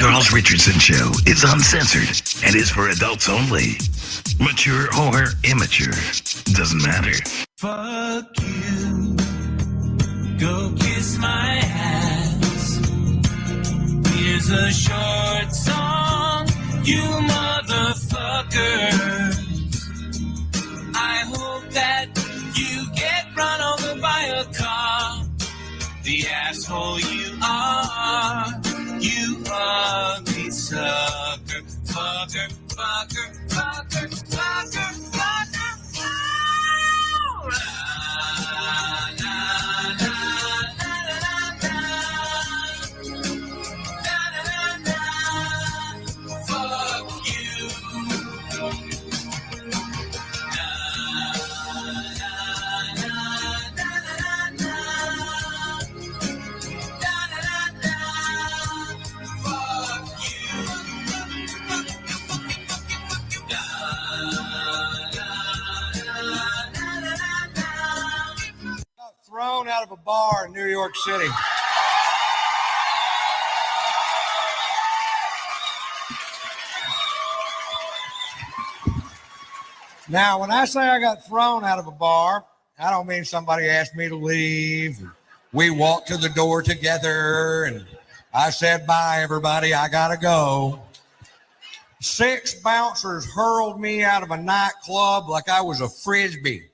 Charles Richardson Show is uncensored and is for adults only. Mature or immature, doesn't matter. Fuck you. Go kiss my ass. Here's a short song, you motherfuckers. I hope that you get run over by a car. The asshole you are, you ugly sucker. Fucker, fucker, fucker, fucker, fucker, fucker. La, la, la, la, la, la, la, la, la. Fuck you. Thrown out of a bar in New York City. Now, when I say I got thrown out of a bar, I don't mean somebody asked me to leave. We walked to the door together and I said, bye, everybody, I gotta go. 6 bouncers hurled me out of a nightclub like I was a frisbee.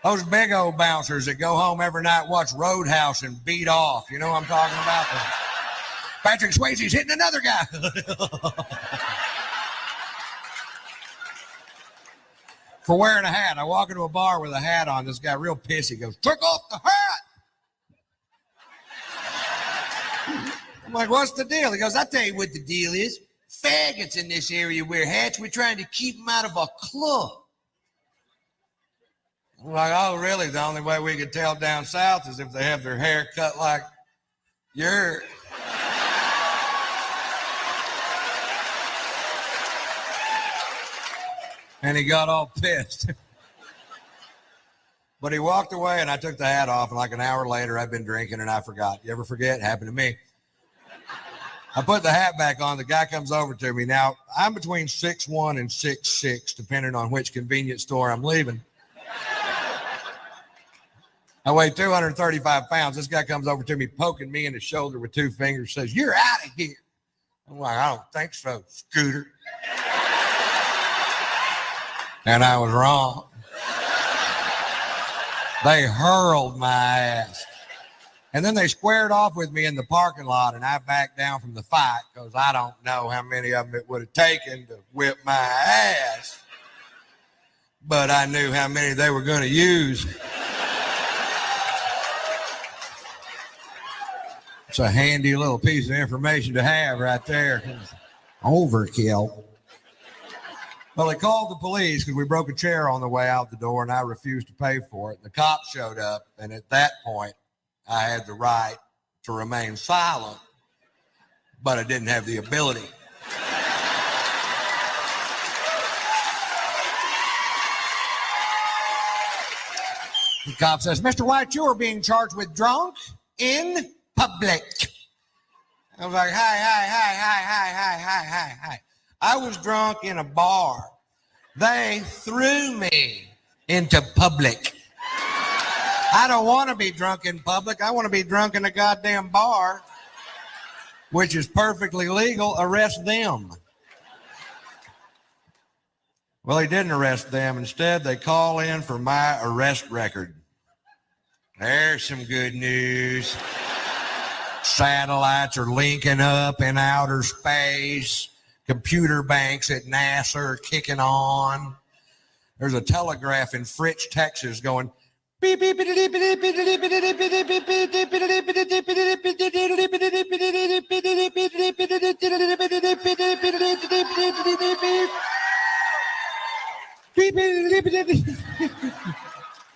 Those big old bouncers that go home every night, watch Roadhouse and beat off. You know what I'm talking about? Patrick Swayze's hitting another guy. For wearing a hat. I walk into a bar with a hat on. This guy real pissy goes, took off the hat. I'm like, what's the deal? He goes, I'll tell you what the deal is. Faggots in this area wear hats. We're trying to keep them out of a club. I'm like, oh, really? The only way we could tell down south is if they have their hair cut like yours. And he got all pissed. But he walked away and I took the hat off. And like an hour later, I'd been drinking and I forgot. You ever forget? It happened to me. I put the hat back on. The guy comes over to me. Now, I'm between 6'1" and 6'6", depending on which convenience store I'm leaving. I weigh 235 pounds. This guy comes over to me, poking me in the shoulder with 2 fingers, says, you're out of here. I'm like, I don't think so, Scooter. And I was wrong. They hurled my ass. And then they squared off with me in the parking lot, and I backed down from the fight because I don't know how many of them it would have taken to whip my ass. But I knew how many they were going to use. It's a handy little piece of information to have right there. Overkill. Well, they called the police because we broke a chair on the way out the door and I refused to pay for it. The cops showed up, and at that point, I had the right to remain silent, but I didn't have the ability. The cop says, Mr. White, you are being charged with drunk in public. I was like, hi. I was drunk in a bar. They threw me into public. I don't want to be drunk in public. I want to be drunk in a goddamn bar, which is perfectly legal. Arrest them. Well, he didn't arrest them. Instead, they call in for my arrest record. There's some good news. Satellites are linking up in outer space. Computer banks at NASA are kicking on. There's a telegraph in Fritch, Texas going beep, beep, beep, beep, beep, beep, beep,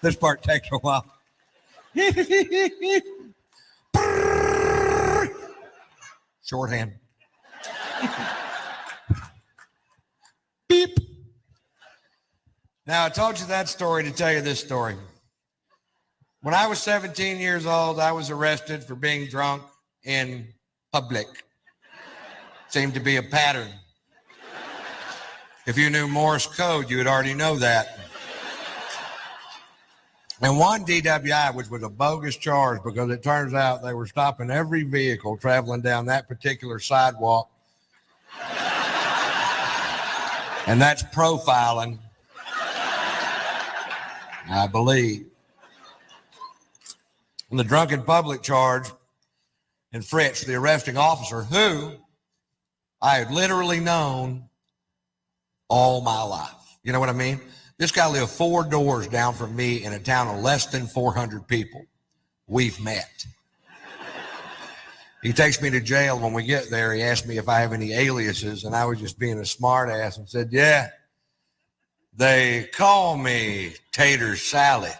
This part takes a while. Shorthand. Beep. Now, I told you that story to tell you this story. When I was 17 years old, I was arrested for being drunk in public. Seemed to be a pattern. If you knew Morse code, you would already know that. And one DWI, which was a bogus charge because it turns out they were stopping every vehicle traveling down that particular sidewalk. And that's profiling, I believe. And the drunken public charge and Fritz, the arresting officer, who I had literally known all my life. You know what I mean? This guy lived 4 doors down from me in a town of less than 400 people. We've met. He takes me to jail. When we get there, he asked me if I have any aliases, and I was just being a smart ass and said, yeah, they call me Tater Salad.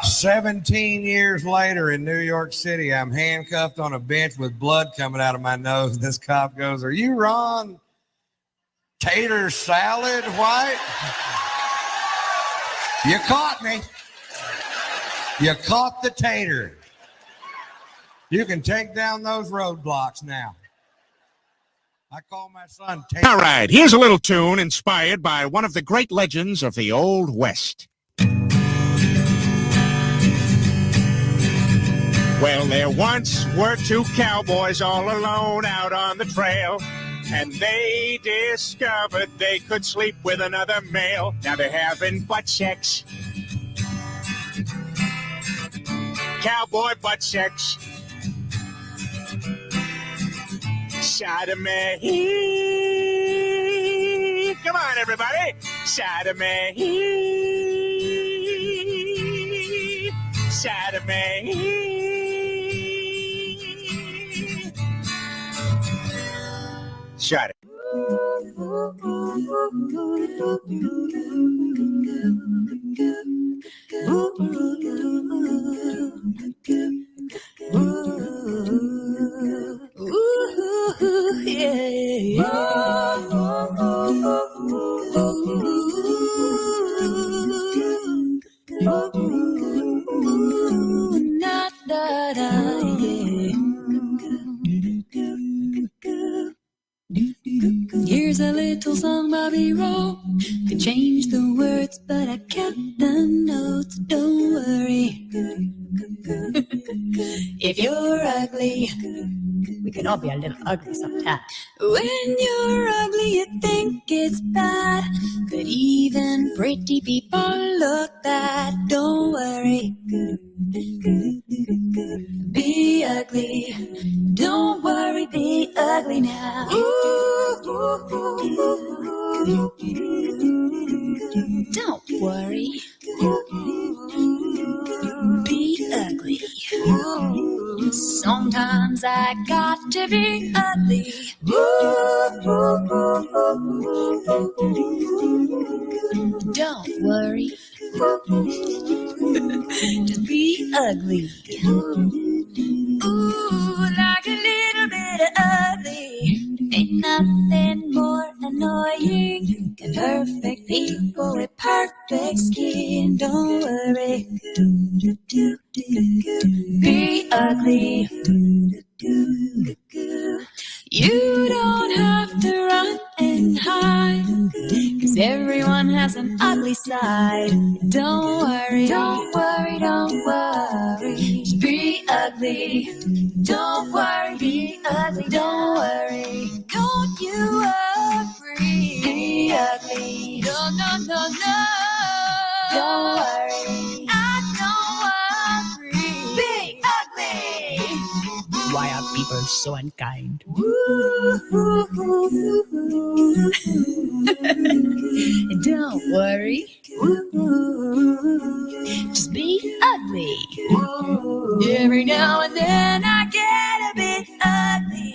"17 years later in New York City, I'm handcuffed on a bench with blood coming out of my nose. This cop goes, are you Ron Tater Salad White? You caught me. You caught the tater. You can take down those roadblocks now." I call my son Tater. All right, here's a little tune inspired by one of the great legends of the Old West. Well, there once were 2 cowboys all alone out on the trail, and they discovered they could sleep with another male. Now they're having butt sex. Cowboy butt sex. Sodomy. Come on, everybody. Sodomy. Sodomy. Shut it. Here's a little song Bobby wrote. Could change the words, but I kept the notes. Don't worry. If you're ugly, We can all be a little ugly sometimes. when you're ugly, you think it's bad. Could even pretty people look bad. Don't worry. Be ugly. Don't worry, be ugly now. Don't worry. Be ugly. Sometimes I got to be ugly. Don't worry. Just be ugly. Ooh, like a little bit of ugly. Ain't nothing more annoying than perfect people with perfect skin. Don't worry. Be ugly. You don't have to run and hide, 'cause everyone has an ugly side. Don't worry, don't worry, don't worry. Just be ugly. Don't worry, be ugly, don't worry. Don't you agree? Be ugly. No, no, no, no. Don't worry. I don't worry. Be ugly. Why are people so unkind? Don't worry. Just be ugly. Every now and then I get a bit ugly.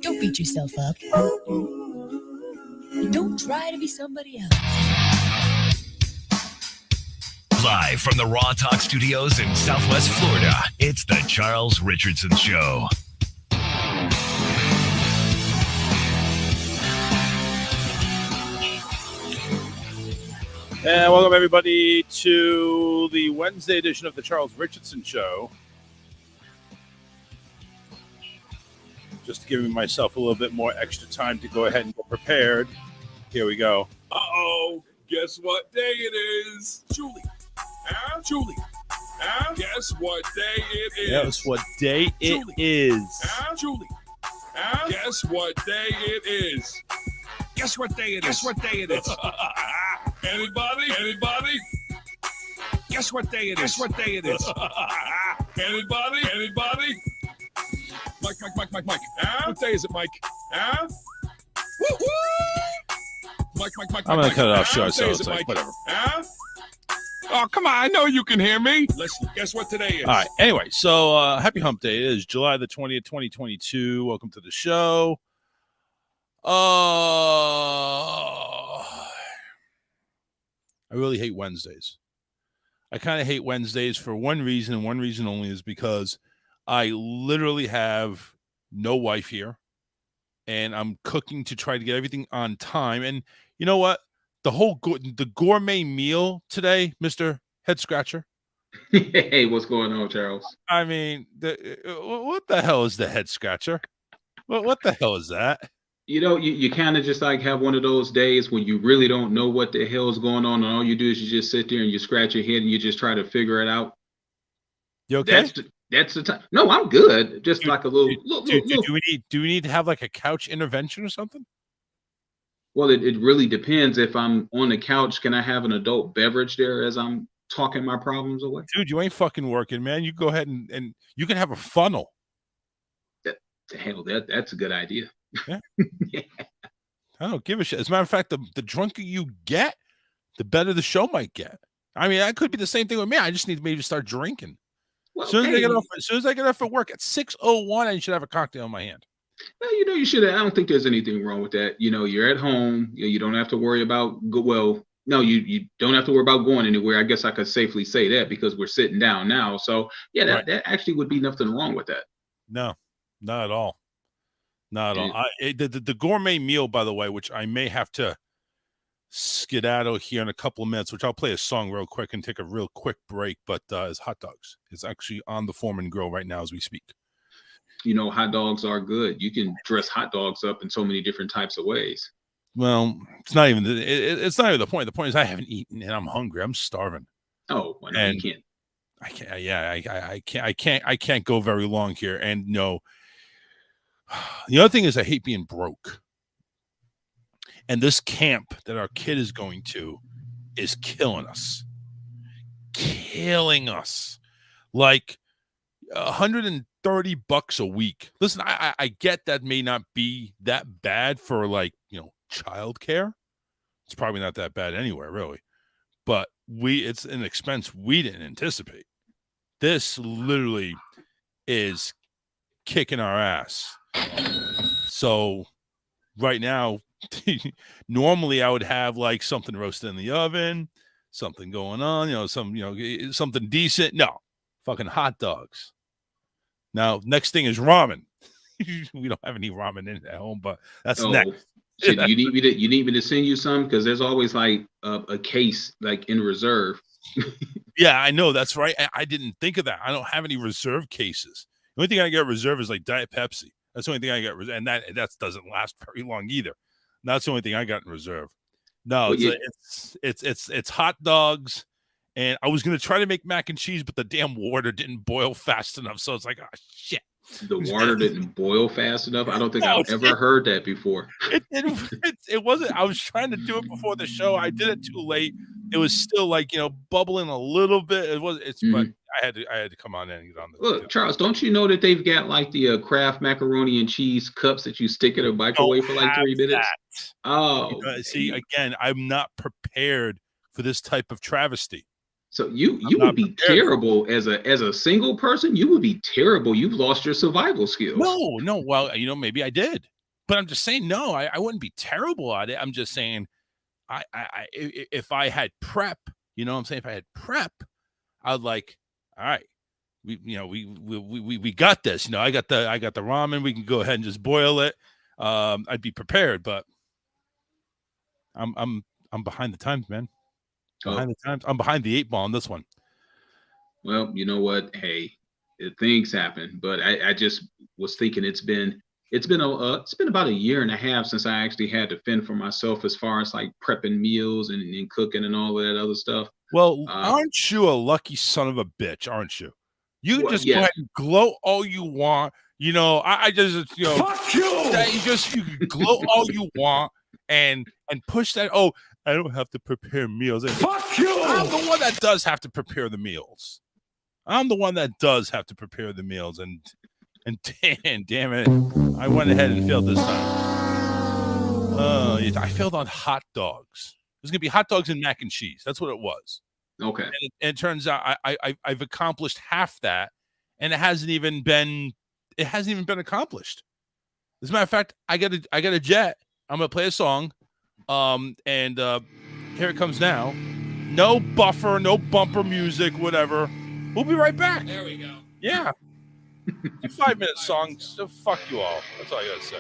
Don't beat yourself up. Don't try to be somebody else. Live from the Raw Talk Studios in Southwest Florida, it's the Charles Richardson Show. And welcome, everybody, to the Wednesday edition of the Charles Richardson Show. Just giving myself a little bit more extra time to go ahead and get prepared. Here we go. Uh-oh. Guess what day it is? Julie. Julie. Guess what day it is? Guess what day it is? Julie. Guess what day it is? Guess what day it is? Guess what day it is? Anybody? Anybody? Guess what day it is? Guess what day it is? Anybody? Anybody? Mike. What day is it, Mike? Woo-hoo! Mike. I'm going to cut it off short, so What day is it's it, like, Mike? whatever. Oh, come on. I know you can hear me. Listen, guess what today is? All right. Anyway, so happy Hump Day. It is July the 20th, 2022. Welcome to the show. I really hate Wednesdays. I kind of hate Wednesdays for one reason, and one reason only, is because I literally have no wife here, and I'm cooking to try to get everything on time. And you know what? The gourmet meal today, Mr. Head Scratcher. Hey, what's going on, Charles? I mean, what the hell is the Head Scratcher? What the hell is that? You know, you kind of just like have one of those days when you really don't know what the hell is going on, and all you do is you just sit there and you scratch your head and you just try to figure it out. You okay? That's the time. No, I'm good. Just like a little. Do we need to have like a couch intervention or something? Well, it really depends. If I'm on the couch, can I have an adult beverage there as I'm talking my problems away? Dude, you ain't fucking working, man. You go ahead and you can have a funnel. Hell, that's a good idea. Yeah. Yeah. I don't give a shit. As a matter of fact, the drunker you get, the better the show might get. I mean, that could be the same thing with me. I just need to maybe start drinking. Well, As soon as I get off at work at 6:01, I should have a cocktail in my hand. Well, you know, you should. I don't think there's anything wrong with that. You know, you're at home. You don't have to worry about. Well, no, you don't have to worry about going anywhere. I guess I could safely say that because we're sitting down now. So yeah, that actually would be nothing wrong with that. No, not at all. Not at all. The gourmet meal, by the way, which I may have to skedaddle here in a couple of minutes, which I'll play a song real quick and take a real quick break, but is hot dogs. It's actually on the Foreman grill right now as we speak. You know, hot dogs are good. You can dress hot dogs up in so many different types of ways. Well, it's not even it's not even the point. The point is I haven't eaten and I'm hungry. I'm starving. Oh, well, no, you can't. I can't. Yeah, I can't go very long here. And no, the other thing is I hate being broke. And this camp that our kid is going to is killing us. Like $130 a week. Listen, I get that may not be that bad for, like, you know, childcare. It's probably not that bad anywhere, really. But it's an expense we didn't anticipate. This literally is kicking our ass. So right now, normally I would have like something roasted in the oven, something going on, something decent. No, fucking hot dogs. Now, next thing is ramen. We don't have any ramen in at home, but that's next. Shit, you need me to send you some? Because there's always like a case like in reserve. Yeah, I know. That's right. I didn't think of that. I don't have any reserve cases. The only thing I get reserve is like Diet Pepsi. That's the only thing I get, and that doesn't last very long either. That's the only thing I got in reserve. No, it's hot dogs, and I was gonna try to make mac and cheese, but the damn water didn't boil fast enough. So it's like, oh shit. The water didn't boil fast enough. I don't think I've ever heard that before. It wasn't. I was trying to do it before the show. I did it too late. It was still like, bubbling a little bit. It was. But I had to come on in and get on the. Look, Charles, don't you know that they've got like the Kraft macaroni and cheese cups that you stick in a microwave for like 3 minutes? That. Oh, see, again, I'm not prepared for this type of travesty. So you would be terrible as a single person. You would be terrible. You've lost your survival skills. No. Well, maybe I did, but I'm just saying, no, I wouldn't be terrible at it. I'm just saying, if I had prep, what I'm saying, if I had prep, I'd like, all right, we got this. I got the ramen. We can go ahead and just boil it. I'd be prepared, but I'm behind the times, man. Behind the times. I'm behind the 8 ball on this one. Well, you know what? Hey, things happen, but I just was thinking it's been about a year and a half since I actually had to fend for myself as far as like prepping meals and cooking and all of that other stuff. Well, Uh, aren't you a lucky son of a bitch, aren't you? You can well, just go yeah, ahead and gloat all you want. I just, Fuck you! you can gloat all you want and push that. Oh, I don't have to prepare meals. Fuck you! I'm the one that does have to prepare the meals. I'm the one that does have to prepare the meals, and damn it, I went ahead and failed this time. I failed on hot dogs. It was gonna be hot dogs and mac and cheese. That's what it was. okay. And it turns out I've accomplished half that, and it hasn't even been accomplished. As a matter of fact, I got a jet. I'm gonna play a song, and here it comes now. No buffer, no bumper music, whatever. We'll be right back. There we go. Yeah, 5-minute song. So fuck you all. That's all I gotta say.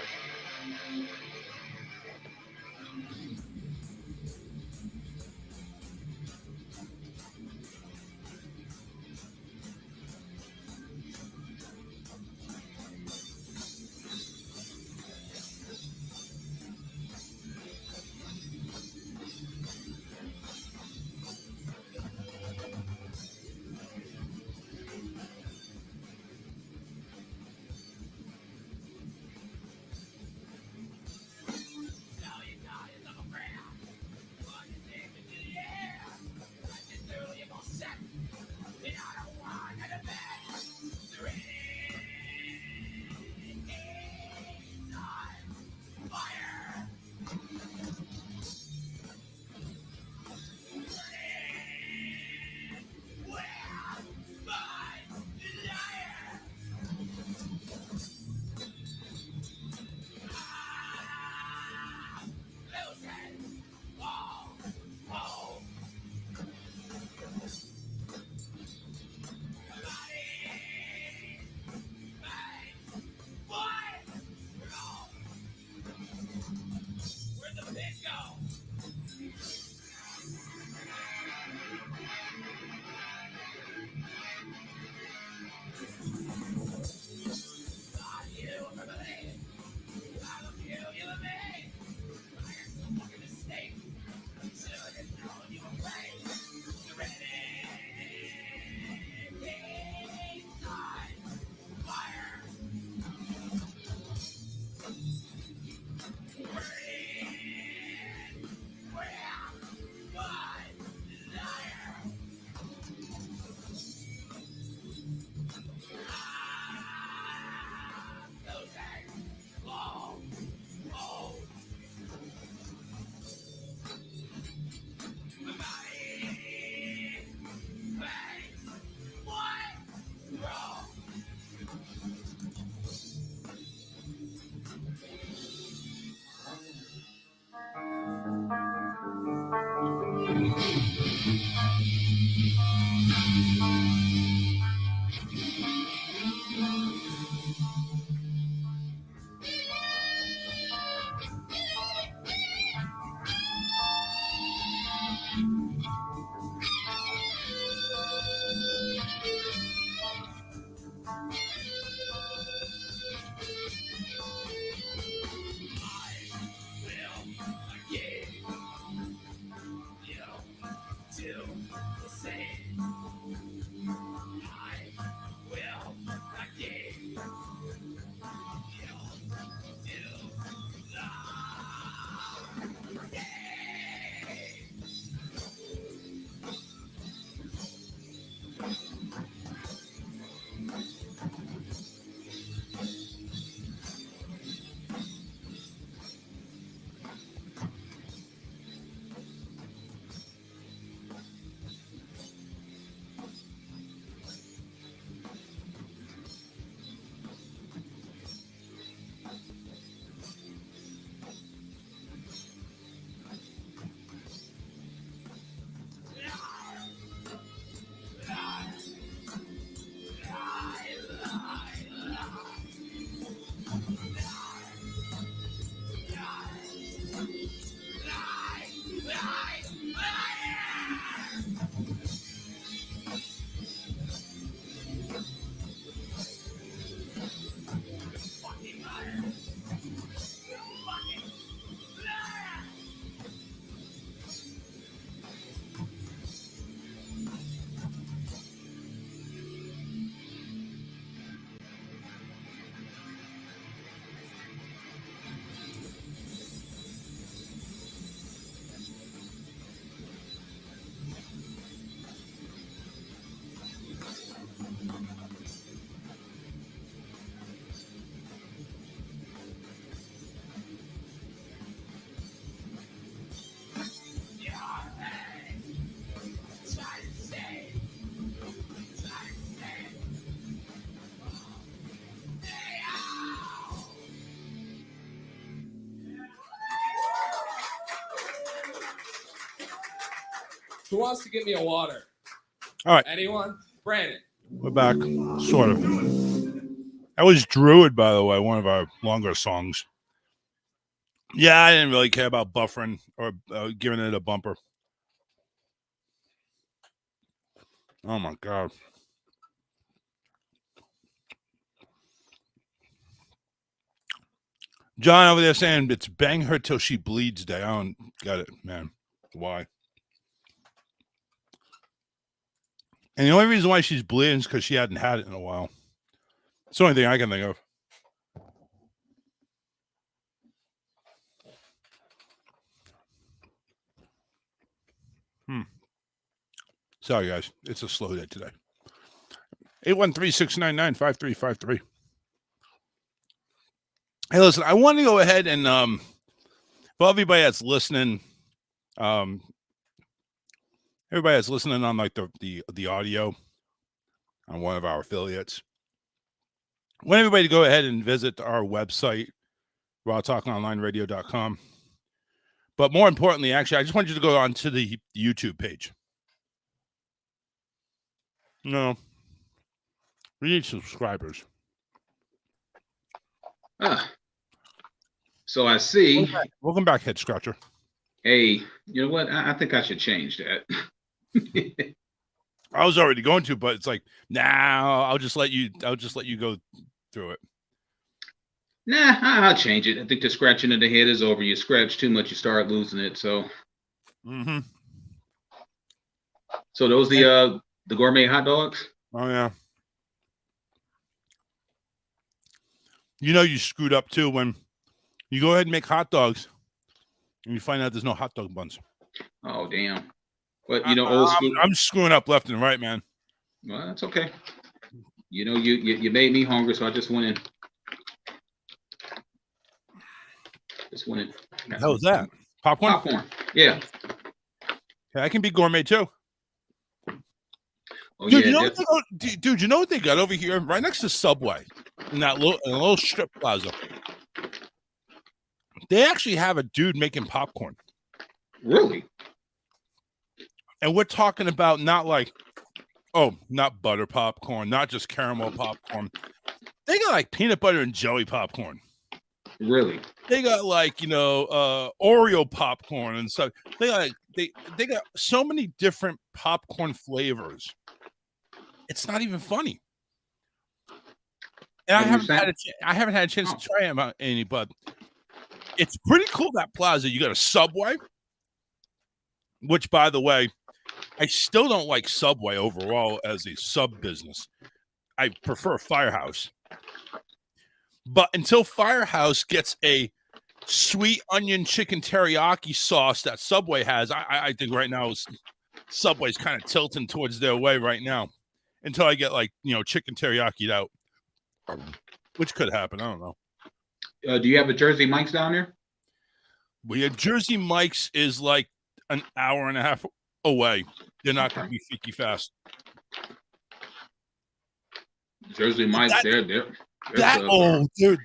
Who wants to give me a water? All right. Anyone? Brandon. We're back, sort of. That was Druid, by the way, one of our longer songs. Yeah, I didn't really care about buffering or giving it a bumper. Oh, my God. John over there saying it's bang her till she bleeds day. I don't get it, man. Why? And the only reason why she's bleeding is because she hadn't had it in a while. It's the only thing I can think of. Sorry, guys. It's a slow day today. 813-699-5353. Hey, listen, I want to go ahead and for everybody that's listening, everybody that's listening on like the audio on one of our affiliates, I want everybody to go ahead and visit our website, rawtalkonlineradio.com. But more importantly, actually, I just want you to go on to the YouTube page. No, we need subscribers. So I see. Welcome back, Head Scratcher. Hey, you know what? I think I should change that. I was already going to, but it's like, nah, I'll just let you go through it. Nah, I'll change it. I think the scratching of the head is over. You scratch too much, you start losing it. So, So those the gourmet hot dogs? Oh yeah. You know you screwed up too when you go ahead and make hot dogs and you find out there's no hot dog buns. Oh damn! But you know, old school. I'm screwing up left and right, man. Well, that's okay. You know, you made me hungry, so I just went in. Just went in. What the hell is that? Popcorn? Popcorn. Yeah. Yeah, that can be gourmet too. Oh, dude, yeah, dude, you know what they got over here right next to Subway in that little strip plaza? They actually have a dude making popcorn. Really? And we're talking about not like, not butter popcorn, not just caramel popcorn. They got like peanut butter and jelly popcorn. Really? They got like, Oreo popcorn and stuff. They got they got so many different popcorn flavors. It's not even funny. And I haven't had a chance to try any, but it's pretty cool, that plaza. You got a Subway, which, by the way, I still don't like Subway overall as a sub business. I prefer Firehouse. But until Firehouse gets a sweet onion chicken teriyaki sauce that Subway has, I think right now Subway's kind of tilting towards their way right now. Until I get chicken teriyaki out, which could happen. I don't know. Do you have a Jersey Mike's down there? Jersey Mike's is like an hour and a half away. They're not going to be freaky fast. Jersey Mike's, dude,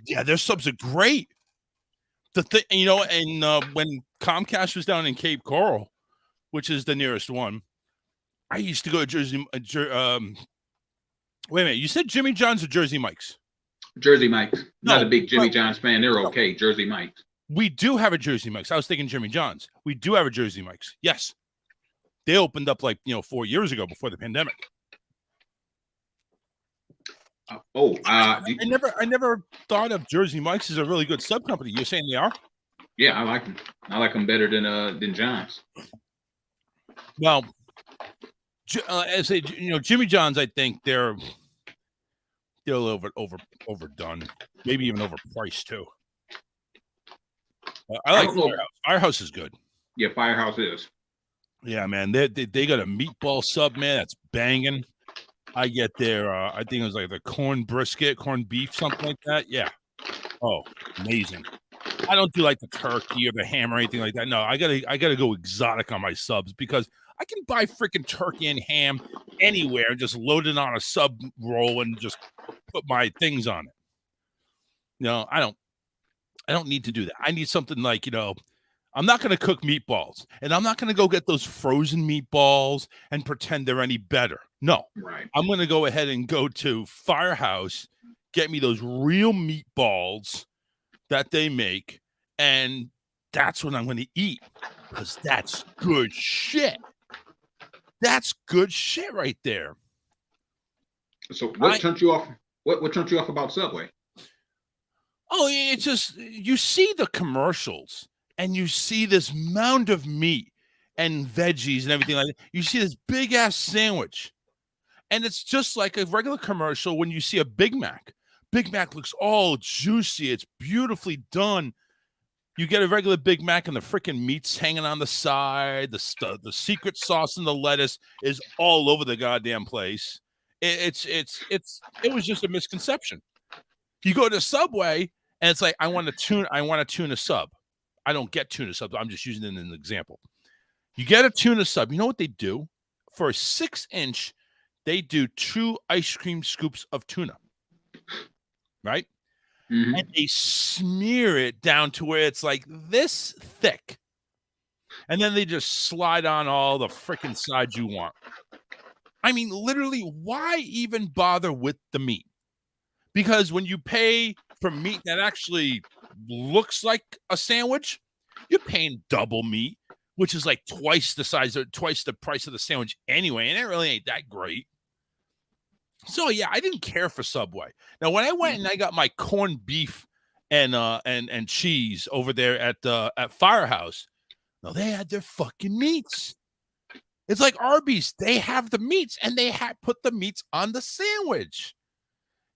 yeah, their subs are great. The thing, and when Comcast was down in Cape Coral, which is the nearest one, I used to go to Jersey. Wait a minute, you said Jimmy John's or Jersey Mike's? Jersey Mike's. Not a big Jimmy John's fan. They're okay. Jersey Mike's. We do have a Jersey Mike's. I was thinking Jimmy John's. We do have a Jersey Mike's. Yes, they opened up 4 years ago before the pandemic. I never thought of Jersey Mike's as a really good sub company. You're saying they are? Yeah, I like them. I like them better than John's. Well, I say, Jimmy John's, I think they're a little bit overdone, maybe even overpriced too. I like Firehouse. Firehouse is good. Yeah, Firehouse is. Yeah, man, they got a meatball sub, man, that's banging. I get their, I think it was like the corn brisket, corned beef, something like that. Yeah. Oh, amazing. I don't do like the turkey or the ham or anything like that. No, I gotta go exotic on my subs because I can buy freaking turkey and ham anywhere and just load it on a sub roll and just put my things on it. No, I don't need to do that. I need something like, I'm not going to cook meatballs, and I'm not going to go get those frozen meatballs and pretend they're any better. No, Right. I'm going to go ahead and go to Firehouse, get me those real meatballs that they make, and that's what I'm going to eat, because that's good shit. That's good shit right there. So what turned you off? What turned you off about Subway? Oh, it's just, you see the commercials and you see this mound of meat and veggies and everything like that. You see this big ass sandwich, and it's just like a regular commercial when you see a Big Mac. Big Mac looks all juicy. It's beautifully done. You get a regular Big Mac and the freaking meat's hanging on the side. The secret sauce and the lettuce is all over the goddamn place. It was just a misconception. You go to Subway and it's like, I want a tuna sub. I don't get tuna subs. I'm just using it as an example. You get a tuna sub. You know what they do? For a 6-inch, they do 2 ice cream scoops of tuna. Right? Mm-hmm. And they smear it down to where it's like this thick. And then they just slide on all the freaking sides you want. I mean, literally, why even bother with the meat? Because when you pay for meat that actually looks like a sandwich, you're paying double meat, which is like twice the price of the sandwich anyway, and it really ain't that great. So yeah, I didn't care for Subway. Now, when I went and I got my corned beef and cheese over there at Firehouse, now they had their fucking meats. It's like Arby's. They have the meats, and they put the meats on the sandwich.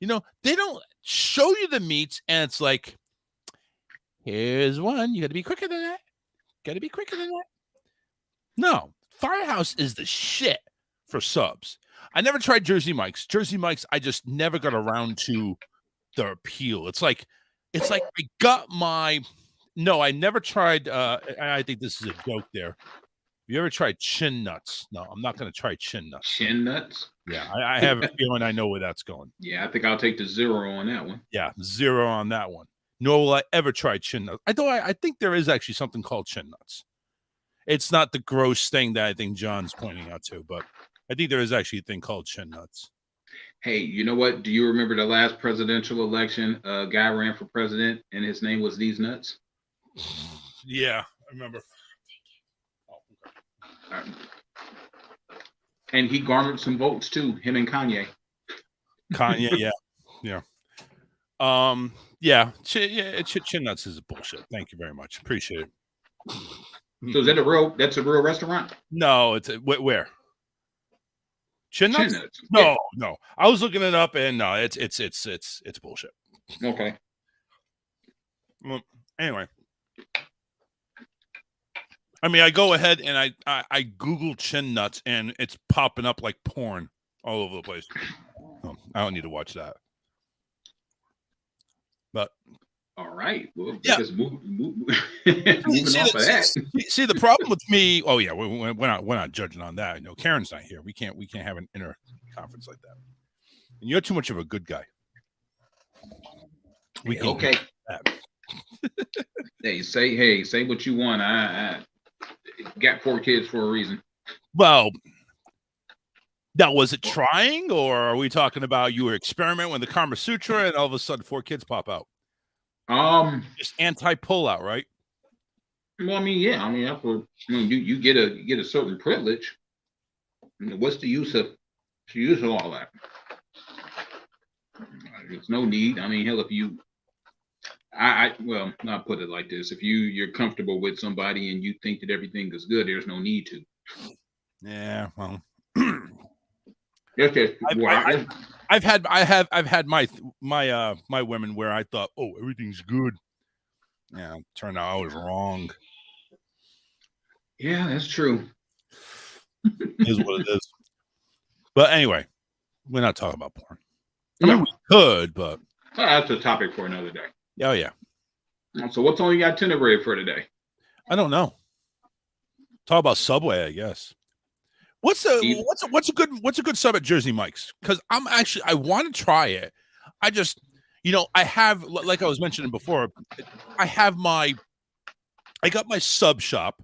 You know, they don't show you the meats, and it's like, here's one. You got to be quicker than that. Got to be quicker than that. No, Firehouse is the shit for subs. I never tried Jersey Mike's. Jersey Mike's, I just never got around to the appeal. It's like I got my. No, I never tried. I think this is a joke there. Have you ever tried chin nuts? No, I'm not going to try chin nuts. Chin nuts? Yeah, I have a feeling I know where that's going. Yeah, I think I'll take the 0 on that one. Yeah, 0 on that one. Nor will I ever try chin nuts. I think there is actually something called chin nuts. It's not the gross thing that I think John's pointing out to, but I think there is actually a thing called chin nuts. Hey, you know what? Do you remember the last presidential election? A guy ran for president, and his name was These Nuts? Yeah, I remember. And he garnered some votes too, him and Kanye. Kanye, yeah. Chin nuts is bullshit. Thank you very much. Appreciate it. So is that that's a real restaurant? No, it's where? Chin nuts? Chin nuts. No. I was looking it up, and no, it's bullshit. Okay. Well, anyway. I mean, I go ahead and I Google chin nuts, and it's popping up like porn all over the place. I don't need to watch that. But all right, well, yeah. Just moving off of that. See, the problem with me. Oh yeah, we're not judging on that. You know, Karen's not here. We can't have an inner conference like that. And you're too much of a good guy. We can't. Okay. Hey, say what you want. I got 4 kids for a reason. Well, now was it trying, or are we talking about you were experimenting with the Kama Sutra and all of a sudden 4 kids pop out? Just anti-pullout, right? Well, I mean, yeah. I mean, you get a certain privilege. What's the use of all that? There's no need. I mean, hell, if you well, not put it like this. If you're comfortable with somebody and you think that everything is good, there's no need to. Yeah, well, okay. I've had my women where I thought, oh, everything's good. Yeah, turned out I was wrong. Yeah, that's true. Is what it is. But anyway, we're not talking about porn. I mean, we could, but that's a topic for another day. Oh yeah. So what's on your itinerary for today? I don't know. Talk about Subway, I guess. What's a good sub at Jersey Mike's? Because I want to try it. I just, I have, like I was mentioning before, I have my I got my sub shop,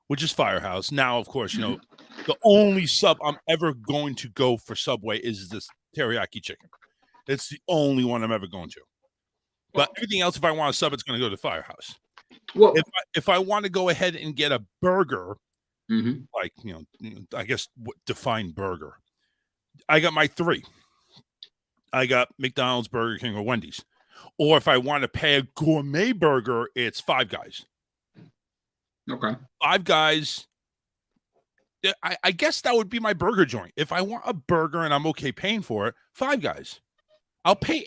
which is Firehouse. Now, of course, you know, the only sub I'm ever going to go for Subway is this teriyaki chicken. It's the only one I'm ever going to. But everything else, if I want a sub, it's going to go to Firehouse. Well, if I want to go ahead and get a burger, mm-hmm. like, you know, I guess define burger. I got my 3. I got McDonald's, Burger King, or Wendy's. Or if I want to pay a gourmet burger, it's Five Guys. Okay. Five Guys. I guess that would be my burger joint. If I want a burger and I'm okay paying for it, Five Guys. I'll pay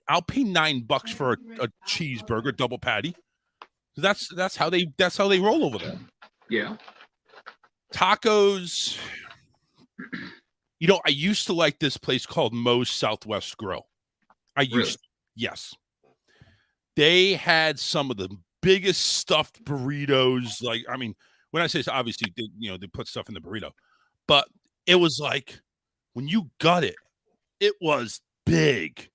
$9 for a cheeseburger, double patty. That's how they roll over there. Yeah. Tacos. You know, I used to like this place called Moe's Southwest Grill. Yes. They had some of the biggest stuffed burritos. Like, I mean, when I say so, obviously, they put stuff in the burrito, but it was like when you got it, it was big,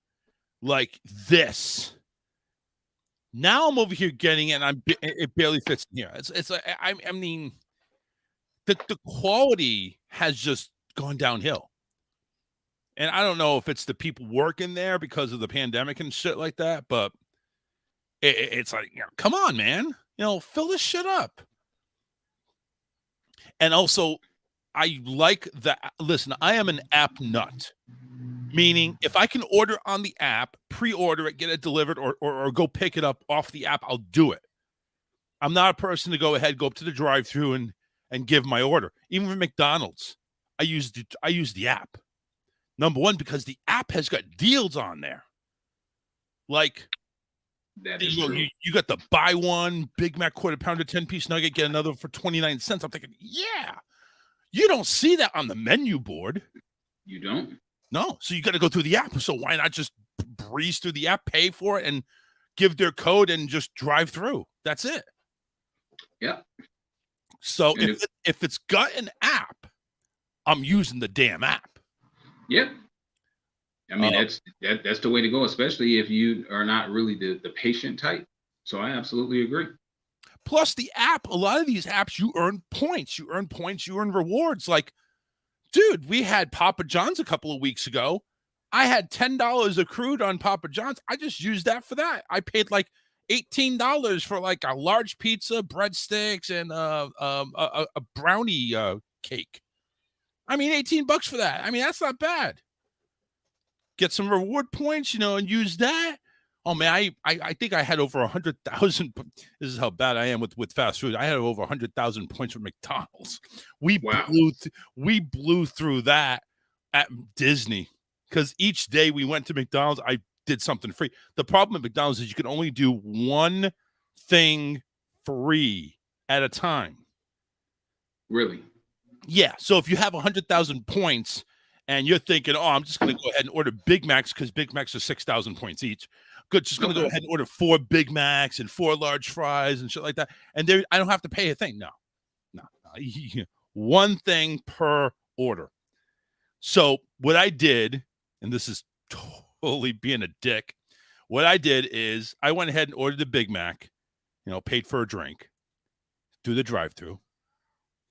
like this. Now I'm over here getting it, and it barely fits in here. It's like, I mean, the quality has just gone downhill. And I don't know if it's the people working there because of the pandemic and shit like that, but it's like, come on, man, fill this shit up. And also, I like that. Listen, I am an app nut, meaning if I can order on the app, pre-order it, get it delivered, or go pick it up off the app, I'll do it. I'm not a person to go up to the drive-thru and give my order. Even for McDonald's, I use the app. Number one, because the app has got deals on there. Like, that is true. You got the buy one Big Mac quarter pounder 10-piece nugget, get another for 29 cents. I'm thinking, yeah, you don't see that on the menu board. You don't? No. So you got to go through the app. So why not just breeze through the app, pay for it, and give their code and just drive through? That's it. Yeah. So if it's got an app, I'm using the damn app. Yeah. I mean, that's the way to go, especially if you are not really the patient type. So I absolutely agree. Plus the app, a lot of these apps, you earn points. You earn rewards. Like, dude, we had Papa John's a couple of weeks ago. I had $10 accrued on Papa John's. I just used that for that. I paid like $18 for like a large pizza, breadsticks, and a brownie cake. I mean, $18 for that. I mean, that's not bad. Get some reward points, and use that. Oh man, I think I had over 100,000. This is how bad I am with fast food. I had over 100,000 points for McDonald's. We blew through that at Disney because each day we went to McDonald's, I did something free. The problem at McDonald's is you can only do one thing free at a time. Really? Yeah. So if you have 100,000 points and you're thinking, oh, I'm just going to go ahead and order Big Macs because Big Macs are 6,000 points each. Good. Just going to go ahead and order 4 Big Macs and 4 large fries and shit like that. And I don't have to pay a thing. No. One thing per order. So what I did, and this is totally being a dick, what I did is I went ahead and ordered the Big Mac, paid for a drink, through the drive-thru,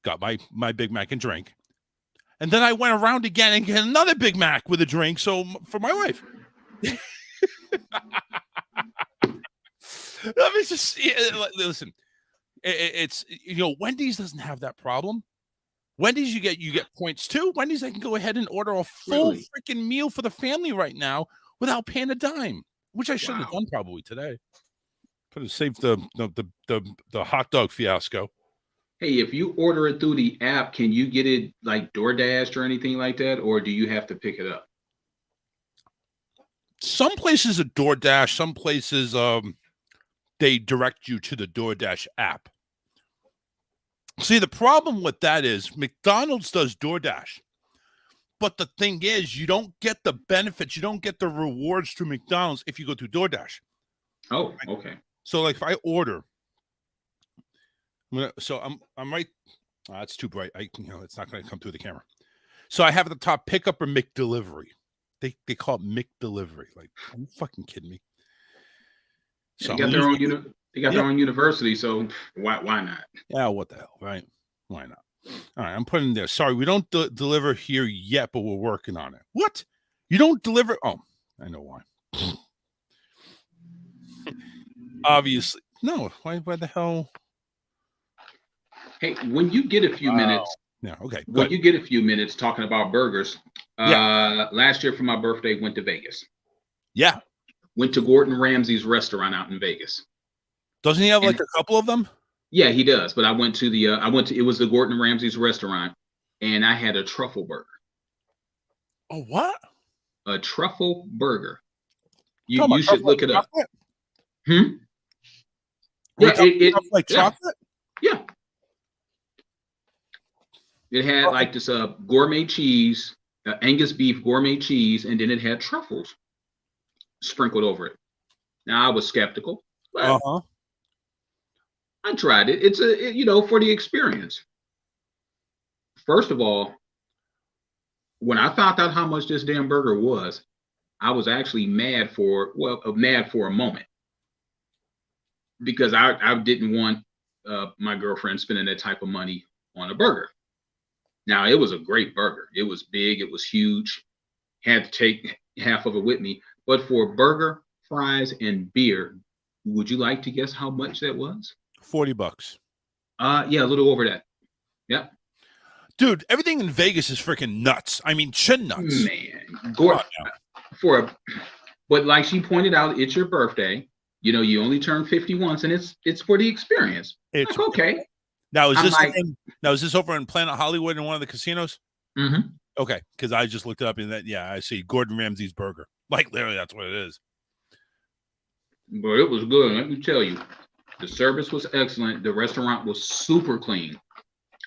got my Big Mac and drink. And then I went around again and get another Big Mac with a drink. So for my wife, let me just listen. It's Wendy's doesn't have that problem. Wendy's, you get points too. Wendy's, I can go ahead and order a full freaking meal for the family right now without paying a dime, which I should have done probably today. Could have saved the hot dog fiasco. Hey, if you order it through the app, can you get it like DoorDash or anything like that, or do you have to pick it up? Some places are DoorDash. Some places they direct you to the DoorDash app. See, the problem with that is McDonald's does DoorDash. But the thing is, you don't get the benefits, you don't get the rewards through McDonald's if you go through DoorDash. Oh, okay. So like if I order, I'm right. It's too bright. It's not going to come through the camera. So I have at the top pickup or McDelivery. They call it McDelivery. Like, are you fucking kidding me? So they got their own They got their own university, so why not? Yeah, what the hell, right? Why not? All right, I'm putting there. Sorry, we don't deliver here yet, but we're working on it. What? You don't deliver? Oh, I know why. Obviously. No, why the hell? Hey, when you get a few minutes, Yeah, okay. when Good. you get a few minutes talking about burgers, last year for my birthday, went to Vegas. Yeah. Went to Gordon Ramsay's restaurant out in Vegas. Doesn't he have And- like a couple of them? Yeah, he does. But I went to it was the Gordon Ramsay's restaurant, and I had a truffle burger. Oh, what? A truffle burger. You Talking about should truffle look like it up. chocolate? Hmm? We're Yeah, talking stuff like yeah. chocolate? Yeah. It had like this gourmet cheese, Angus beef gourmet cheese, and then it had truffles sprinkled over it. Now I was skeptical, but Uh-huh. I tried it. It's for the experience. First of all, when I found out how much this damn burger was, I was actually mad for a moment because I didn't want my girlfriend spending that type of money on a burger. Now it was a great burger. It was big. It was huge. Had to take half of it with me. But for burger, fries, and beer, would you like to guess how much that was? $40. Yeah, a little over that. Yep. Dude, everything in Vegas is freaking nuts. I mean, chin nuts. Man, but like she pointed out, it's your birthday. You only turn 50 once, and it's for the experience. It's like, okay. Now is I'm this over in Planet Hollywood in one of the casinos? Mm-hmm. Okay, because I just looked it up and I see Gordon Ramsay's burger. Like literally, that's what it is. But it was good. Let me tell you, the service was excellent. The restaurant was super clean,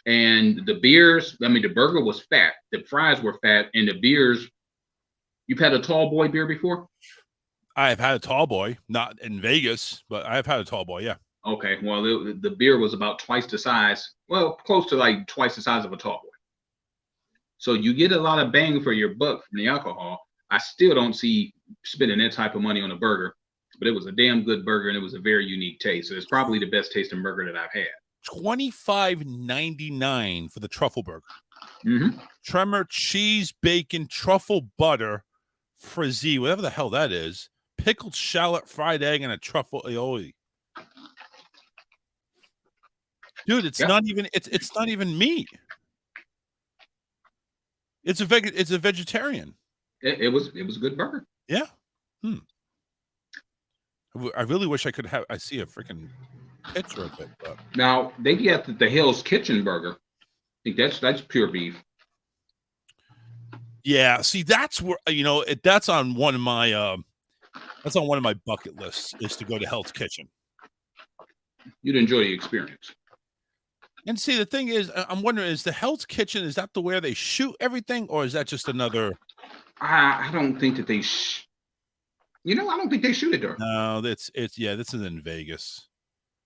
and the beers. I mean, the burger was fat. The fries were fat, and the beers. You've had a tall boy beer before? I've had a tall boy, not in Vegas, but I've had a tall boy. Yeah. Okay. Well, the beer was about twice the size. Well, close to like twice the size of a tall boy. So you get a lot of bang for your buck from the alcohol. I still don't see spending that type of money on a burger, but it was a damn good burger and it was a very unique taste. So it's probably the best tasting burger that I've had. $25.99 for the truffle burger. Mm-hmm. Tremor cheese, bacon, truffle butter, frizzy, whatever the hell that is. Pickled shallot, fried egg, and a truffle aioli. Dude, it's not even meat. It's a vegetarian. It was a good burger. Yeah. I really wish I could have. I see a freaking picture of it. But. Now they get the Hell's Kitchen burger. I think that's pure beef. Yeah. See, that's where that's on one of my bucket lists is to go to Hell's Kitchen. You'd enjoy the experience. And see, the thing is, I'm wondering, is the Hell's Kitchen, is that the where they shoot everything, or is that just another? I don't think that they. I don't think they shoot it there. No, this is in Vegas.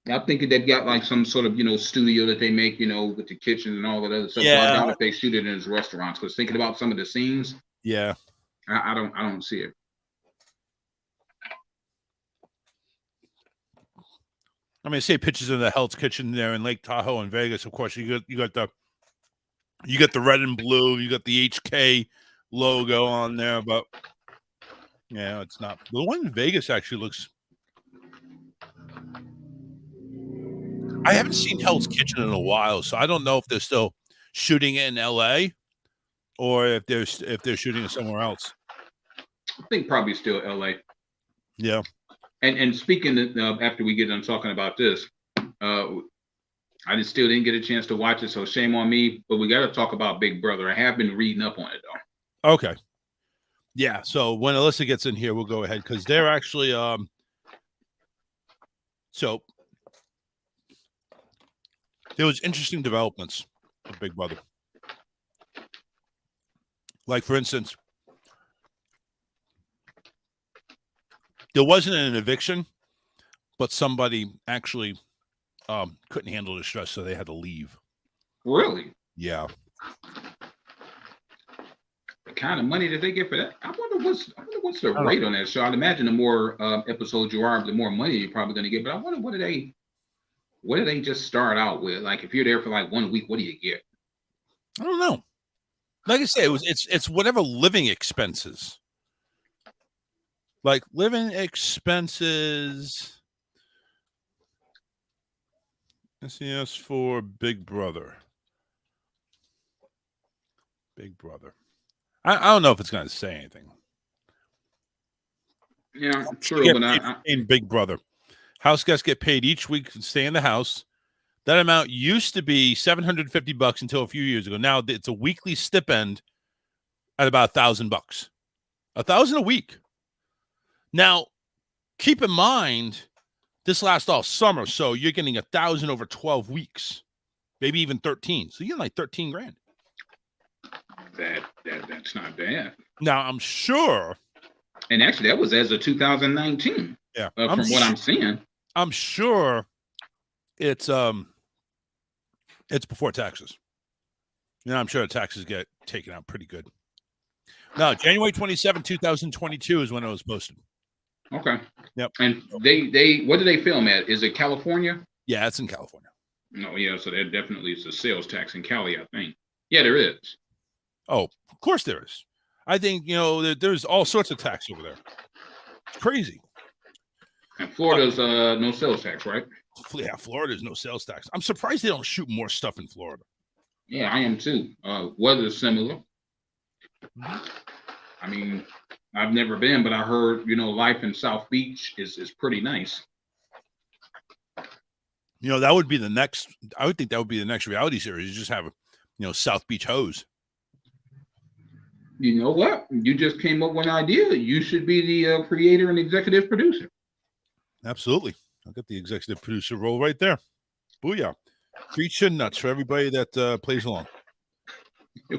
I'm thinking they've got like some sort of studio that they make with the kitchen and all that other stuff. Yeah. So I doubt if they shoot it in his restaurants. Because thinking about some of the scenes, yeah, I don't see it. I mean, I see pictures of the Hell's Kitchen there in Lake Tahoe in Vegas. Of course, you got the red and blue, you got the HK logo on there, but yeah, it's not. The one in Vegas actually looks. I haven't seen Hell's Kitchen in a while, so I don't know if they're still shooting it in LA or if they're shooting it somewhere else. I think probably still LA. Yeah. And speaking of, after we get done talking about this, I still didn't get a chance to watch it, so shame on me. But we got to talk about Big Brother. I have been reading up on it though. Okay. Yeah. So when Alyssa gets in here, we'll go ahead because they're actually so there was interesting developments of Big Brother. Like for instance, there wasn't an eviction, but somebody actually couldn't handle the stress, so they had to leave. Really? Yeah. The kind of money that they get for that, I wonder what's the I don't know. rate on that show? I'd imagine the more episodes you are, the more money you're probably going to get. But I wonder what do they just start out with? Like if you're there for like 1 week, what do you get? I don't know. Like I say, it's whatever living expenses. Like living expenses. SES for Big Brother. Big Brother. I don't know if it's going to say anything. Yeah, true, Get but paid in Big Brother. House guests get paid each week to stay in the house. That amount used to be $750 until a few years ago. Now it's a weekly stipend at about $1,000. $1,000 a week. Now, keep in mind, this lasts all summer, so you're getting $1,000 over 12 weeks, maybe even 13. So you're getting like 13 grand. That's not bad. Now I'm sure, and actually that was as of 2019. Yeah, from what I'm seeing, I'm sure it's before taxes. I'm sure the taxes get taken out pretty good. No, January 27, 2022 is when it was posted. Okay. Yep. And they what do they film at? Is it California? Yeah, it's in California. No, yeah, so there definitely is a sales tax in Cali, I think. Yeah, there is. Oh, of course there is. I think, there's all sorts of tax over there. It's crazy. And Florida's no sales tax, right? Yeah, Florida's no sales tax. I'm surprised they don't shoot more stuff in Florida. Yeah, I am too. Weather's similar. I mean, I've never been, but I heard, life in South Beach is pretty nice. That would be the next, I would think that would be the next reality series. You just have, South Beach hose. You know what? You just came up with an idea. You should be the creator and executive producer. Absolutely. I'll get the executive producer role right there. Booyah. Free chin nuts for everybody that plays along.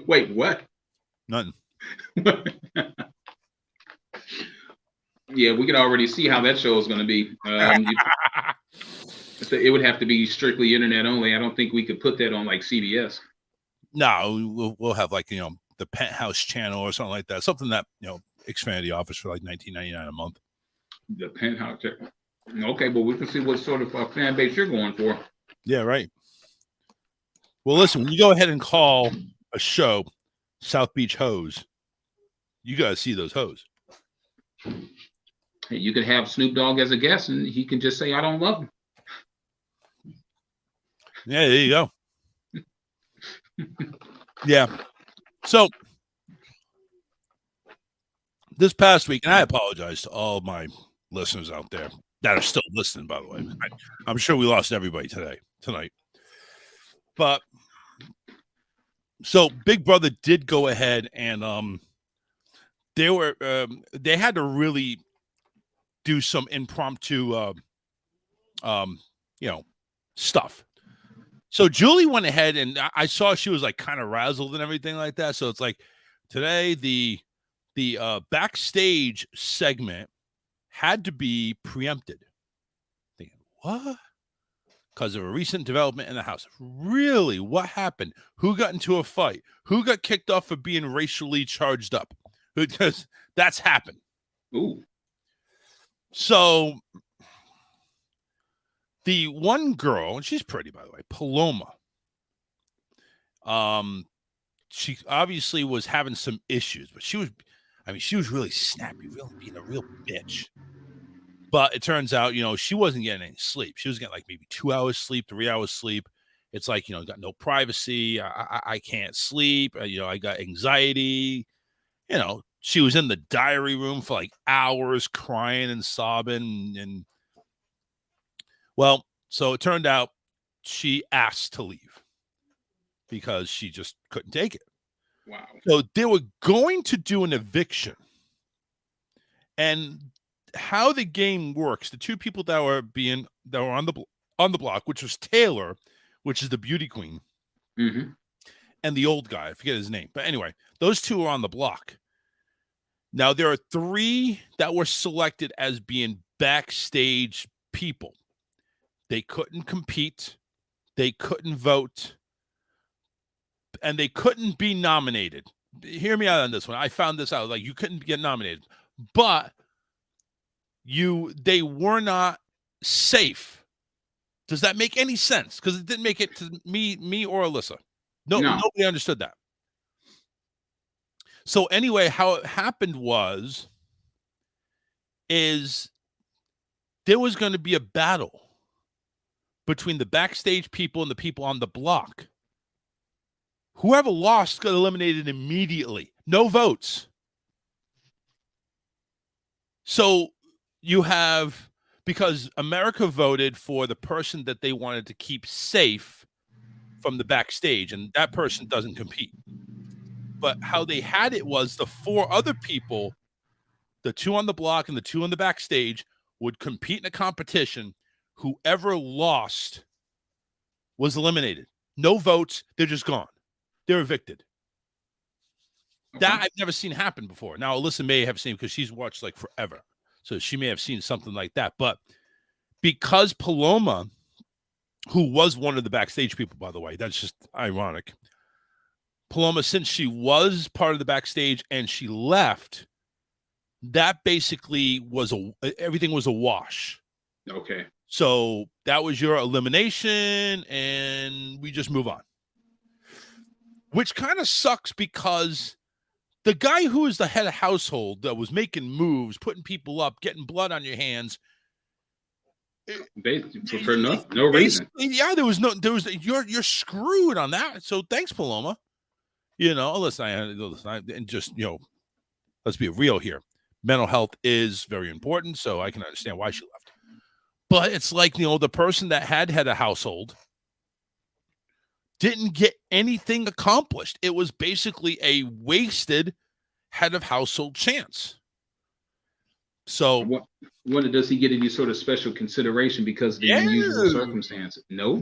Wait, what? Nothing. Yeah, we can already see how that show is going to be. It would have to be strictly internet only. I don't think we could put that on like CBS. No, we'll have like, the Penthouse channel or something like that. Something that, Xfinity offers for like $19.99 a month. The Penthouse channel. Okay, but we can see what sort of fan base you're going for. Yeah, right. Well, listen, when you go ahead and call a show South Beach Hose, you got to see those hoes. Hey, you could have Snoop Dogg as a guest and he can just say, I don't love him. Yeah, there you go. Yeah. So this past week, and I apologize to all my listeners out there that are still listening, by the way. I'm sure we lost everybody tonight. But so Big Brother did go ahead and they had to really do some impromptu stuff. So Julie went ahead and I saw she was like kind of razzled and everything like that. So it's like today the backstage segment had to be preempted. Thinking, what? Because of a recent development in the house. Really? What happened? Who got into a fight? Who got kicked off for being racially charged up? Because that's happened. Ooh. So the one girl, and she's pretty, by the way, Paloma. She obviously was having some issues, but she was really snappy, really being a real bitch. But it turns out, she wasn't getting any sleep. She was getting like maybe 2 hours sleep, 3 hours sleep. It's like, got no privacy. I can't sleep. I got anxiety. She was in the diary room for like hours crying and sobbing. And well, so it turned out she asked to leave because she just couldn't take it. Wow. So they were going to do an eviction. And how the game works, the two people that were on the block, which was Taylor, which is the beauty queen, and the old guy, I forget his name. But anyway, those two are on the block. Now, there are 3 that were selected as being backstage people. They couldn't compete. They couldn't vote. And they couldn't be nominated. Hear me out on this one. I found this out. Like, you couldn't get nominated. but they were not safe. Does that make any sense? Because it didn't make it to me or Alyssa. No, nobody understood that. So anyway, how it happened is there was going to be a battle between the backstage people and the people on the block. Whoever lost got eliminated immediately. No votes. So you have, because America voted for the person that they wanted to keep safe from the backstage, and that person doesn't compete. But how they had it was the 4 other people, the 2 on the block and the 2 on the backstage, would compete in a competition. Whoever lost was eliminated. No votes. They're just gone. They're evicted. That I've never seen happen before. Now, Alyssa may have seen, because she's watched like forever. So she may have seen something like that. But because Paloma, who was one of the backstage people, by the way, that's just ironic. Paloma, since she was part of the backstage and she left, that basically was everything was a wash. Okay. So that was your elimination, and we just move on. Which kind of sucks, because the guy who is the head of household that was making moves, putting people up, getting blood on your hands, for no reason. Yeah, you're screwed on that. So thanks, Paloma. Listen, and just, let's be real here. Mental health is very important, so I can understand why she left. But it's like, the person that had a household didn't get anything accomplished. It was basically a wasted head of household chance. So what does he get any sort of special consideration because of the unusual circumstances? No.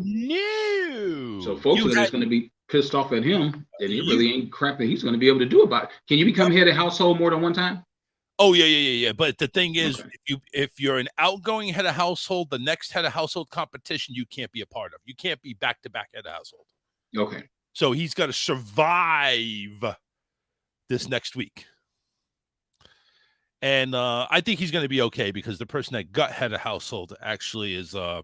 So folks are just going to be pissed off at him, and it really ain't crap that he's going to be able to do about it. Can you become head of household more than one time? Oh, yeah. But the thing is, if you're an outgoing head of household, the next head of household competition you can't be a part of. You can't be back-to-back head of household. Okay. So he's got to survive this next week. And I think he's going to be okay, because the person that got head of household actually is I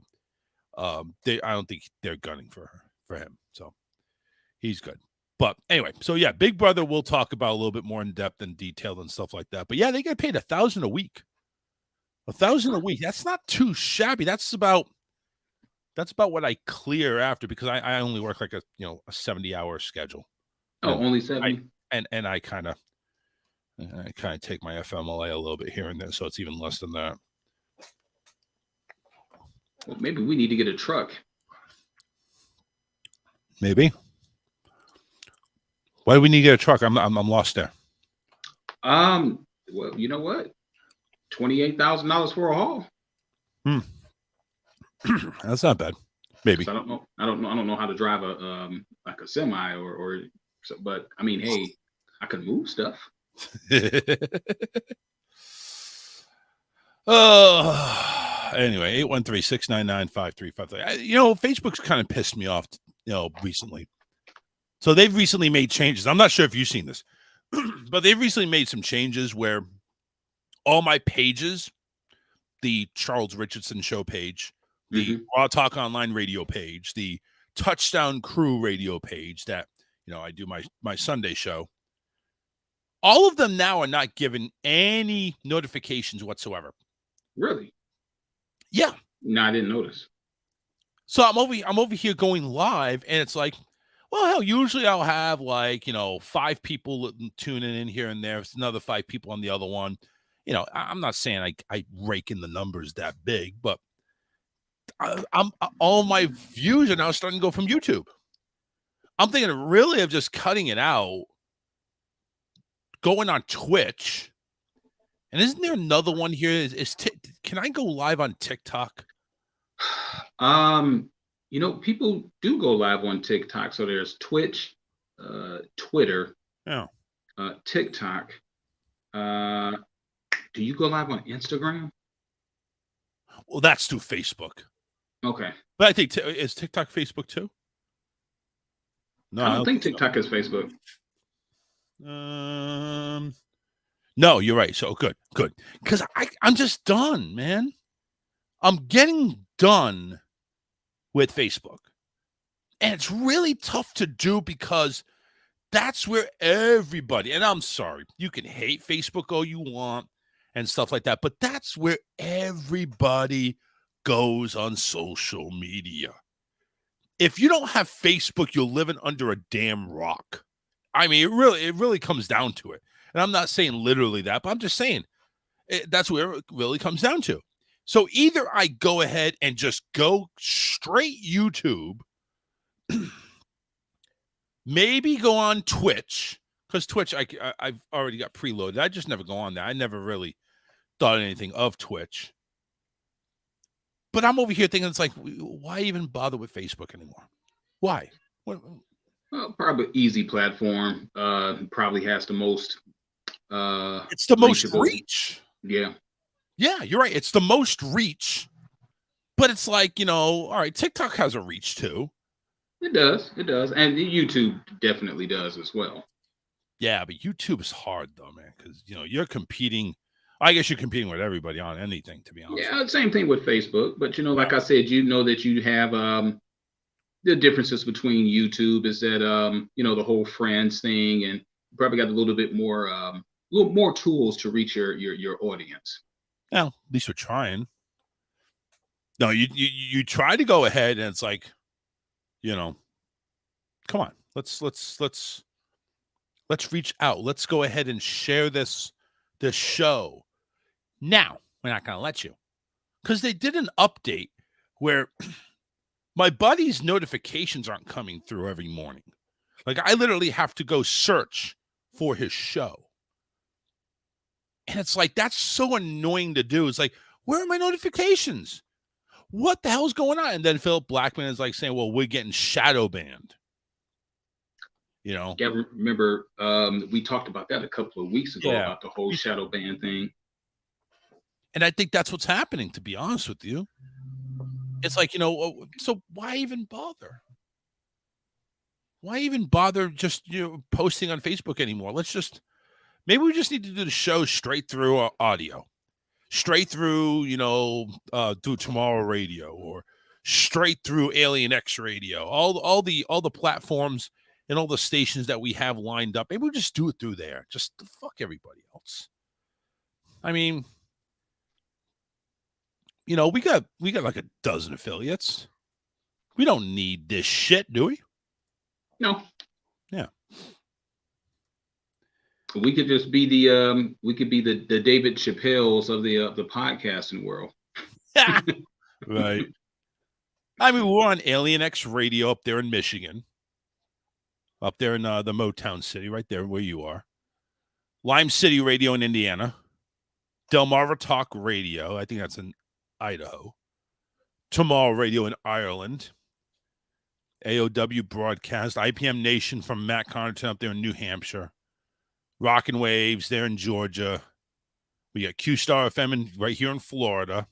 don't think they're gunning for him. So he's good. But anyway, so yeah, Big Brother we'll talk about a little bit more in depth and detail and stuff like that. But yeah, they get paid $1,000 a week. $1,000 a week. That's not too shabby. That's about what I clear after, because I only work like a 70-hour schedule. Oh, only 70. And I kind of take my FMLA a little bit here and there, so it's even less than that. Well, maybe we need to get a truck. Maybe. Why do we need to get a truck? I'm lost there. Well, you know what? $28,000 for a haul. That's not bad. Maybe. I don't know how to drive a like a semi or but I mean, hey, I can move stuff. Anyway, 813-699-5353. Facebook's kind of pissed me off, recently. So they've recently made changes. I'm not sure if you've seen this, but they've recently made some changes where all my pages, the Charles Richardson show page, the Raw Talk Online radio page, the Touchdown Crew radio page that, I do my Sunday show, all of them now are not given any notifications whatsoever. Really? Yeah. No, I didn't notice. So I'm over here going live, and it's like, well, hell, usually I'll have 5 people tuning in here and there. It's another 5 people on the other one. I'm not saying I rake in the numbers that big, but all my views are now starting to go from YouTube. I'm thinking really of just cutting it out, going on Twitch. And isn't there another one here? Can I go live on TikTok? People do go live on TikTok. So there's Twitch, Twitter, TikTok. Do you go live on Instagram? Well, that's through Facebook. Okay. But I think, is TikTok Facebook too? No, I don't think TikTok is Facebook. No, you're right. So good. Because I'm just done, man. I'm getting done with Facebook. And it's really tough to do because that's where everybody, and I'm sorry, you can hate Facebook all you want and stuff like that, but that's where everybody goes on social media. If you don't have Facebook, you're living under a damn rock. I mean, it really comes down to it. And I'm not saying literally that, but I'm just saying that's where it really comes down to. So either I go ahead and just go straight YouTube, maybe go on Twitch, because Twitch I've already got preloaded. I just never go on there. I never really thought anything of Twitch. But I'm over here thinking it's like, why even bother with Facebook anymore? Why? Well, probably easy platform. Probably has the most. It's the most reach. Yeah. Yeah, you're right. It's the most reach. But it's like, all right, TikTok has a reach too. It does. And YouTube definitely does as well. Yeah, but YouTube is hard though, man, because you're competing. I guess you're competing with everybody on anything, to be honest. Yeah, same thing with Facebook. But like I said, that you have the differences between YouTube is that the whole friends thing, and you probably got a little more tools to reach your audience. Well, at least we're trying. No, you try to go ahead, and it's like, come on, let's reach out. Let's go ahead and share this show. Now, we're not going to let you, because they did an update where my buddy's notifications aren't coming through every morning. Like, I literally have to go search for his show. And it's like, that's so annoying to do. It's like, where are my notifications? What the hell's going on? And then Philip Blackman is like saying, well, we're getting shadow banned. Yeah, remember we talked about that a couple of weeks ago about the whole shadow ban thing. And I think that's what's happening, to be honest with you. It's like, so why even bother? Why even bother just posting on Facebook anymore? Maybe we just need to do the show straight through audio, straight through, do Tomorrow Radio, or straight through Alien X Radio, all the platforms and all the stations that we have lined up. Maybe we just do it through there. Just to fuck everybody else. I mean, we got like a dozen affiliates. We don't need this shit, do we? No. Yeah. We could just be the David Chappelle's of the podcasting world. Right. I mean, we're on Alien X Radio up there in Michigan. Up there in the Motown City, right there where you are. Lime City Radio in Indiana. Delmarva Talk Radio, I think that's in Idaho. Tomorrow Radio in Ireland. AOW Broadcast. IPM Nation from Matt Connerton up there in New Hampshire. Rockin' Waves there in Georgia. We got Q-Star FM right here in Florida.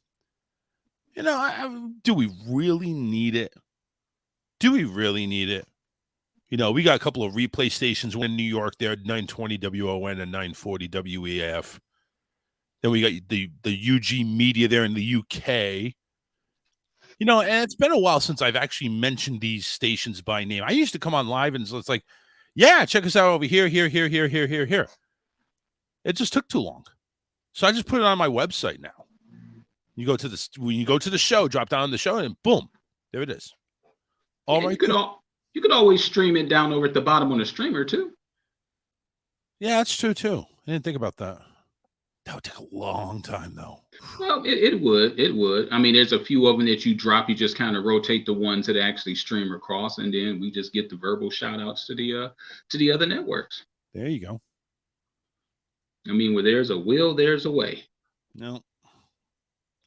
Do we really need it? Do we really need it? We got a couple of replay stations in New York there at 920 WON and 940 WEF. Then we got the UG Media there in the UK. And it's been a while since I've actually mentioned these stations by name. I used to come on live and so it's like, yeah, check us out over here. It just took too long. So I just put it on my website now. When you go to the show, drop down on the show, and boom, there it is. All right. You could always stream it down over at the bottom on the streamer too. Yeah, that's true too. I didn't think about that. That would take a long time though. Well, it would. I mean, there's a few of them that you drop. You just kind of rotate the ones that actually stream across, and then we just get the verbal shout outs to the other networks. There you go. I mean, where there's a will, there's a way. No.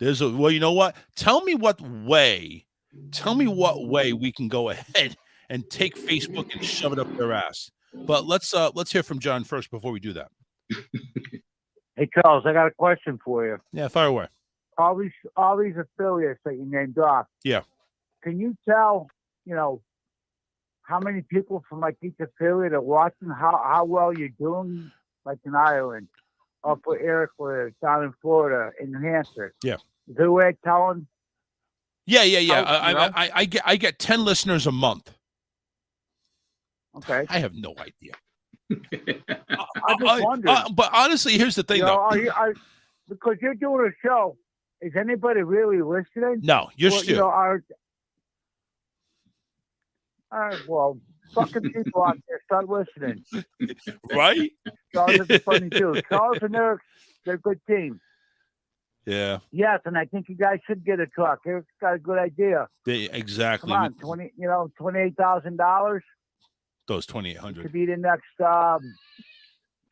Well, you know what? Tell me what way we can go ahead and take Facebook and shove it up their ass. But let's hear from John first before we do that. Hey Charles, I got a question for you. Yeah, fire away. All these affiliates that you named off. Yeah. Can you tell, how many people from like each affiliate are watching? How well you're doing, like in Ireland? up where Eric lives, down in Florida, in New Hampshire. Yeah. Is there a way of telling? Yeah. How, you know? I get 10 listeners a month. Okay. I have no idea. I just wondered. But honestly, here's the thing, You know, though. because you're doing a show, is anybody really listening? No, you're Well, still. you know, well, fucking people out there, start listening. Right? Charles is funny too. Charles and Eric, they're a good team. Yeah. Yes, and I think you guys should get a truck. Eric's got a good idea. Exactly. Come on, $28,000 Those to 2,800. be the next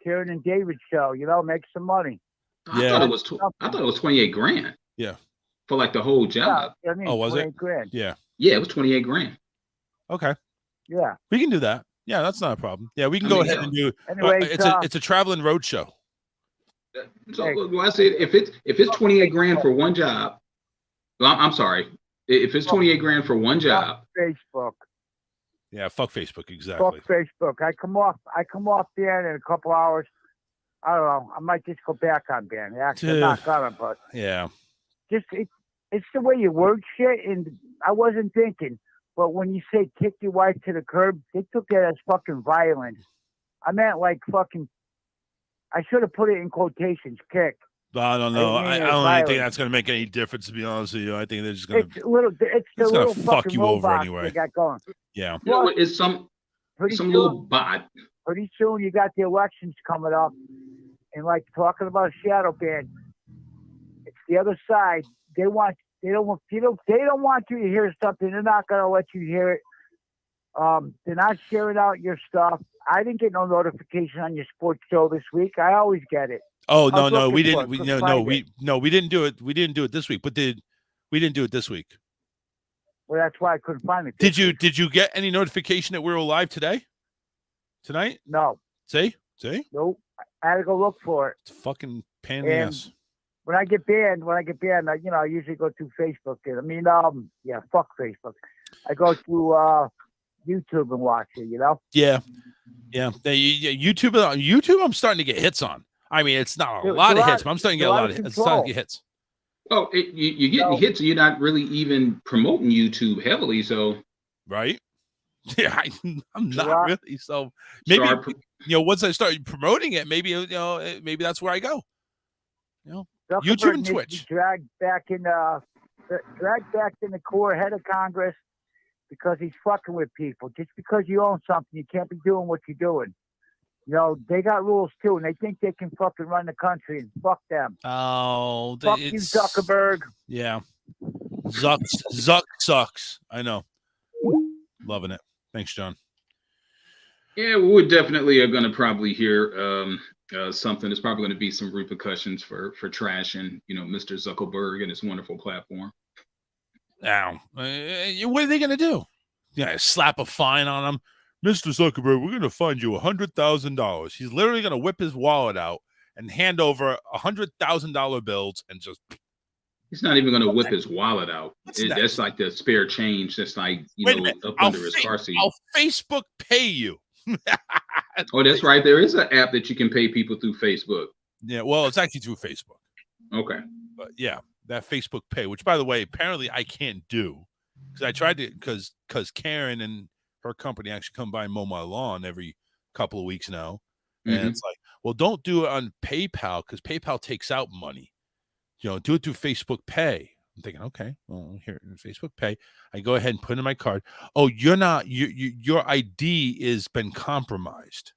Karen and David show. You know, make some money. I Yeah. thought it was 28 grand. Yeah. For like the whole job. Yeah, I mean, Oh, was it? 28 grand. Yeah. Yeah, it was 28 grand. Okay. Yeah. We can do that. Yeah, that's not a problem. Yeah, we can go ahead and do. Anyway, it's a traveling road show. So well, I said if it's 28 grand for one job, well, I'm sorry. If it's 28 grand for one job, Facebook. Yeah, fuck Facebook, exactly. Fuck Facebook. I come off there in a couple hours. I don't know. I might just go back on Ben. Actually, I'm not gonna, but yeah. Just it's the way you word shit, and I wasn't thinking. But when you say kick your wife to the curb, they took that as fucking violence. I meant like fucking. I should have put it in quotations. Kick. I don't know. I don't violence. think that's going to make any difference, to be honest with you. I think they're just going to. It's the little fuck fucking you over robots anyway. they got going. Yeah. you know, it's some little bot. Pretty soon you got the elections coming up, and like talking about shadow ban, it's the other side. They don't want you to hear something. They're not going to let you hear it. They're not sharing out your stuff. I didn't get no notification on your sports show this week. I always get it. Oh no, we didn't. We didn't do it. We didn't do it this week. But we didn't do it this week? Well, that's why I couldn't find it. Did you get any notification that we were live today? Tonight? No. See? Nope. I had to go look for it. It's fucking pain in the ass. When I get banned, I usually go through Facebook. Fuck Facebook. I go through YouTube and watch it. You know. Yeah. YouTube. I'm starting to get hits on. I mean, it's not a lot of hits, but I'm starting to get a lot of hits. It's starting to get hits. Oh, you're getting hits, and you're not really even promoting YouTube heavily, so right. Yeah, I'm not really. So maybe once I start promoting it, maybe maybe that's where I go. YouTube and Twitch. Dragged back in the core head of Congress because he's fucking with people. Just because you own something, you can't be doing what you're doing. They got rules too, and they think they can fucking run the country, and fuck them. Oh, fuck you, Zuckerberg. Yeah, Zuck sucks. I know. Loving it. Thanks, John. Yeah, we're definitely going to probably hear something. There's probably going to be some repercussions for trashing, Mr. Zuckerberg and his wonderful platform. Now, what are they going to do? Yeah, slap a fine on him. Mr. Zuckerberg, we're going to fine you $100,000. He's literally going to whip his wallet out and hand over $100,000 bills and just. He's not even going to whip his wallet out. That's like the spare change. That's like, up under his car seat. I'll Facebook pay you. Oh, that's right. There is an app that you can pay people through Facebook. Yeah, well, it's actually through Facebook. Okay. But yeah, that Facebook pay, which by the way, apparently I can't do because I tried to because Karen and her company actually come by and mow my lawn every couple of weeks now. And it's like, well, don't do it on PayPal because PayPal takes out money. Do it through Facebook Pay. I'm thinking, okay, well, here in Facebook Pay, I go ahead and put in my card. Oh, you're not. Your ID is been compromised.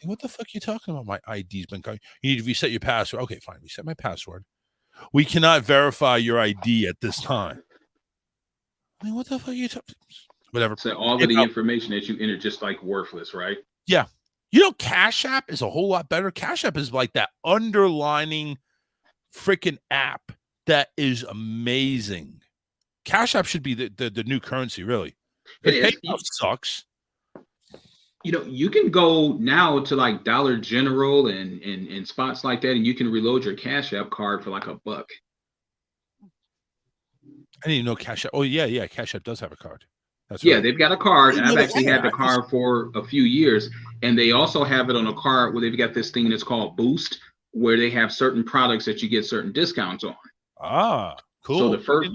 What the fuck are you talking about? My ID's been compromised. You need to reset your password. Okay, fine. Reset my password. We cannot verify your ID at this time. I mean, what the fuck are you talking? Whatever. So all of the information that you enter just like worthless, right? Yeah. Cash App is a whole lot better. Cash App is like that underlining freaking app that is amazing. Cash App should be the new currency, really. PayPal sucks. You can go now to like Dollar General and spots like that, and you can reload your Cash App card for like $1. I didn't even know Cash App. Oh, yeah. Cash App does have a card. That's Yeah, right. they've got a card. They I've did it actually there. had the card for a few years, and they also have it on a card where they've got this thing that's called Boost, where they have certain products that you get certain discounts on. Ah, So cool. the first,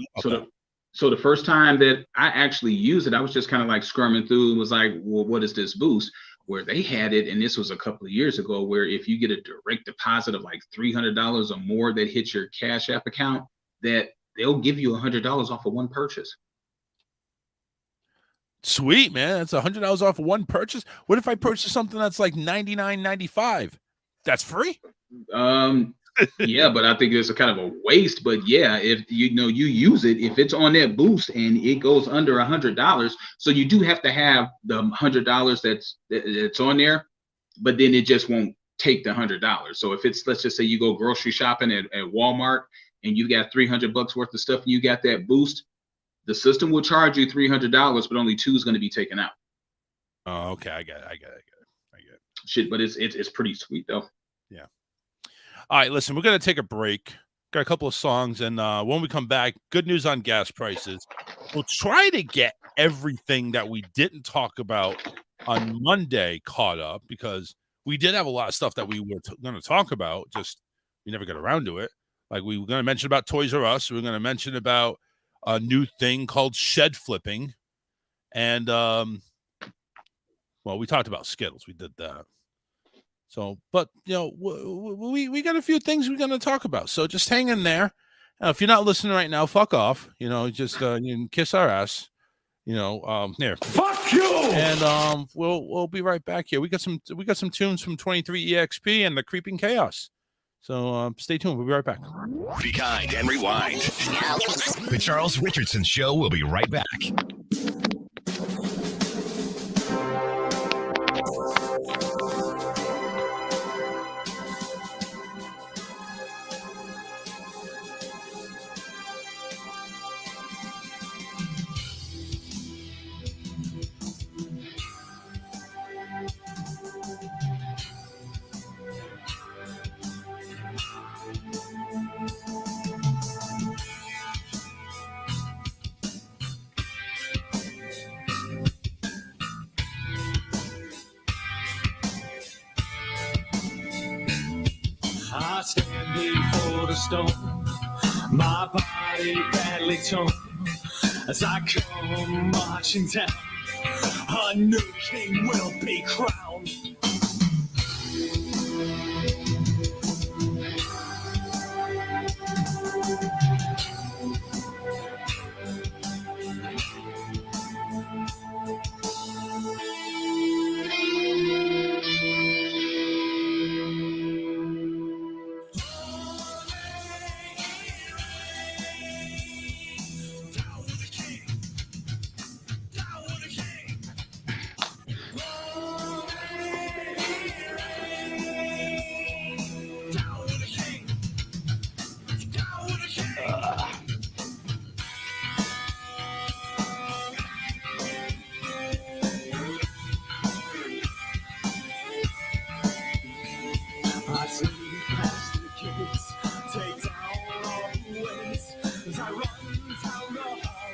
so the first time that I actually used it, I was just kind of like scrumming through and was like, well, what is this Boost? Where they had it, and this was a couple of years ago, where if you get a direct deposit of like $300 or more that hits your Cash App account, that they'll give you $100 off of one purchase. Sweet, man. That's $100 off of one purchase. What if I purchase something that's like $99.95? That's free? Yeah, but I think it's a kind of a waste. But yeah, if you use it, if it's on that Boost and it goes under $100, so you do have to have the $100 that's on there, but then it just won't take the $100. So if it's, let's just say you go grocery shopping at Walmart and you got $300 worth of stuff and you got that Boost, the system will charge you $300, but only $2 is going to be taken out. Oh, okay. I get it. Shit, but it's pretty sweet though. Yeah. All right, listen, we're going to take a break. Got a couple of songs, and when we come back, good news on gas prices. We'll try to get everything that we didn't talk about on Monday caught up, because we did have a lot of stuff that we were going to talk about, just we never got around to it. Like we were going to mention about Toys R Us. We were going to mention about a new thing called shed flipping. And, well, we talked about Skittles. We did that. So, but, you know, we got a few things we're going to talk about. So just hang in there. If you're not listening right now, fuck off. You know, just you can kiss our ass. You know, here. Fuck you! And we'll be right back here. We got some tunes from 23EXP and the Creeping Chaos. So stay tuned. We'll be right back. Be kind and rewind. The Charles Richardson Show will be right back. I stand before the storm, my body badly torn, as I come marching down, a new king will be crowned. I see past the gates, take down all the winds, as I run down the hall.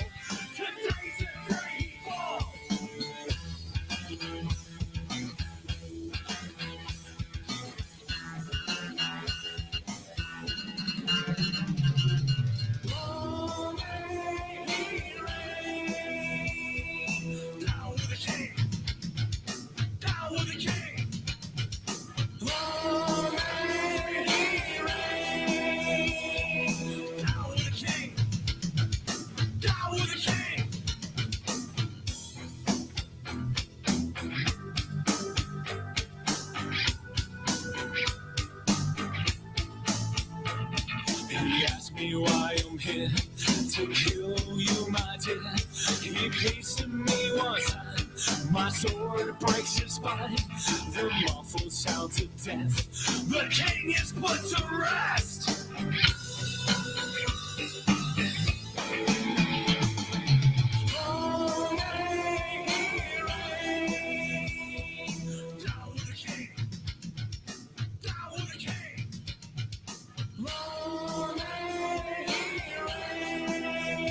Today's the day he falls. Long may he reign. Down with the king. Down with the king. Long may he reign. Down with the king. Down with the king. He asked me why I'm here, to kill you, my dear. He pleads to me one time, my sword breaks his spine. The muffled sounds of death, the king is put to rest. Long may he reign. Down with the king. Down with the king. Long may he reign.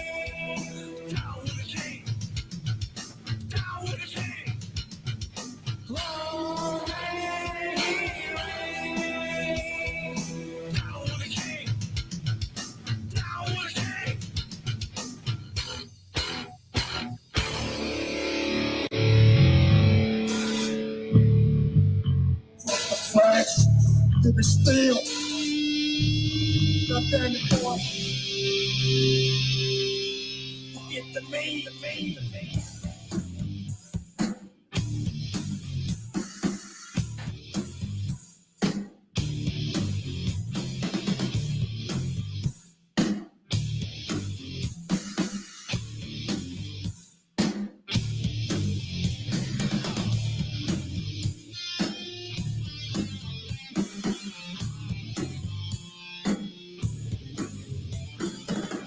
Down with the king. feel. God damn it, boy. Get the main.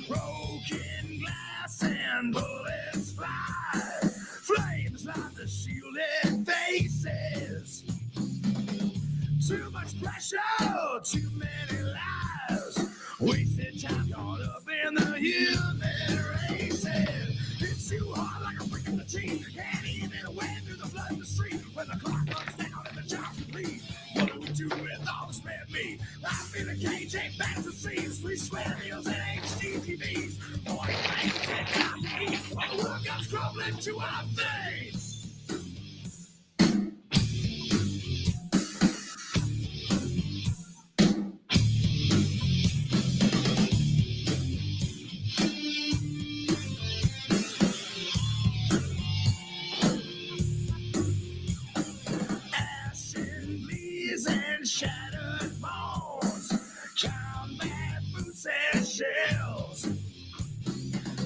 Broken glass and bullets fly. Flames like the shielded faces. Too much pressure, too many lives. Wasted time caught up in the human races. Hits you hard like a brick in the teeth. Can't even wade through the blood in the street. When the clock runs down and the job complete. What do we do with all this man me? Life in a cage ain't fantasies. Free square meals and HDTVs. Boy, things ain't time to eat. While the world comes crumbling to our face. Shattered bones, combat boots and shells.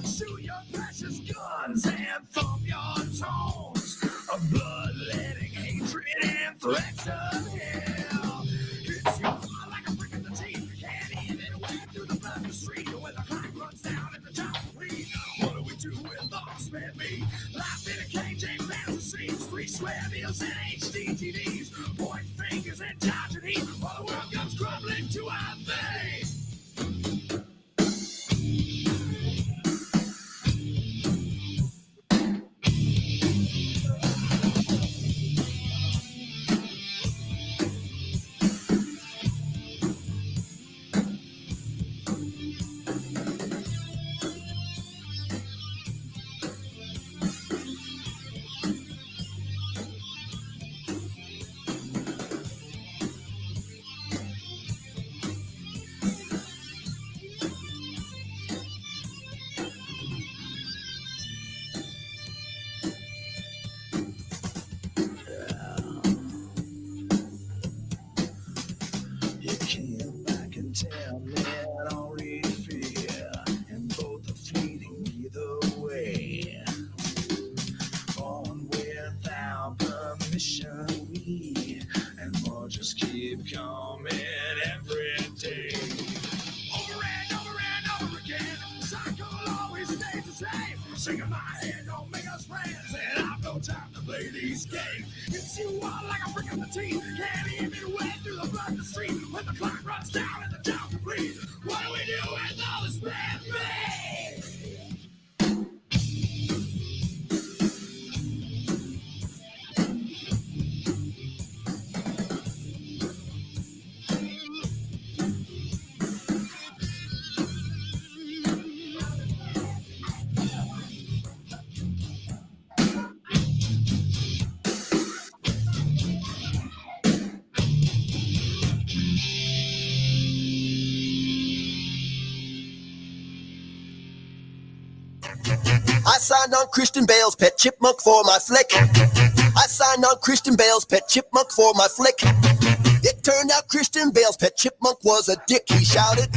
Shoot your precious guns and thump your tones. A bloodletting hatred and threats of hell. Hits you hard like a brick in the teeth. Can't even wade through the blood in the street. When the clock runs down and the job complete. What do we do with all this man me? Life in a cage ain't fantasies. Free swear meals and HDTVs. Point fingers and time to eat. While the world comes crumbling to our face. You came back and tell me I don't really fear, and both are fleeting either way. Born without permission, we and more just keep coming every day. Over and over again, the cycle always stays the same. Shaking my head don't make us friends, and I've no time to play these games. It's you all like a brick in the teeth. Can't even wade through the blood in the street. When the clock runs down and the job complete. What do we do with all this bad things? I signed on Christian Bale's Pet Chipmunk for my flick. I signed on Christian Bale's Pet Chipmunk for my flick. It turned out Christian Bale's Pet Chipmunk was a dick, he shouted.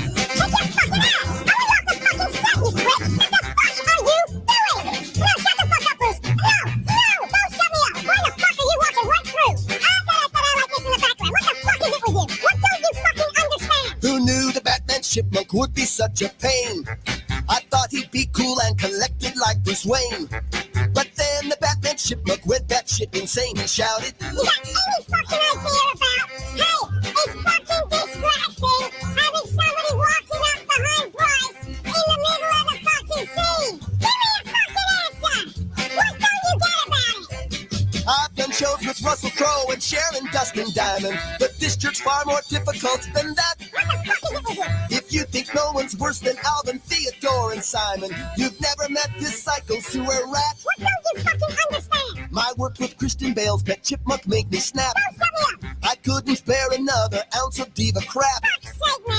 Who knew the Batman Chipmunk would be such a pain? I thought he'd be cool and collected like Bruce Wayne. But then the Batman Chipmunk went that shit insane and shouted, "You got any fucking idea about? Hey, it's fucking distracting having somebody walking up behind Bryce in the middle of the fucking scene. Give me a fucking answer. What don't you get about it?" I've done shows with Russell Crowe and Sharon Dustin Diamond, but this jerk's far more difficult than that. What the fuck is it with you? If you think no one's worse than Alvin, Theodore, and Simon, you've never met this psycho sewer rat. What don't you fucking understand? My work with Christian Bale's Pet Chipmunk made me snap. I couldn't spare another ounce of diva crap.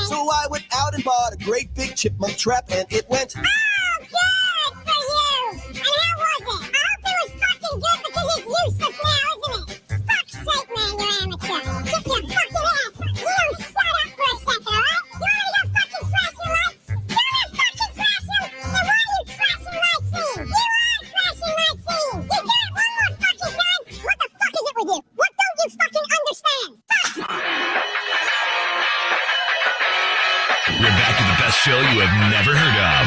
So I went out and bought a great big chipmunk trap, and it went. Oh, good for you! And how was it? I hope it was fucking good because it's useless now, isn't it? Fuck's sake, man, you're amateur. Kick your fucking ass. You shut up for a second, alright? You wanna go fucking crash your lights? You wanna fucking crash them? Then why are you crashing my scene? You are crashing my scene. You get it one more fucking time? What the fuck is it with you? What don't you fucking understand? Fuck! We're back to the best show you have never heard of.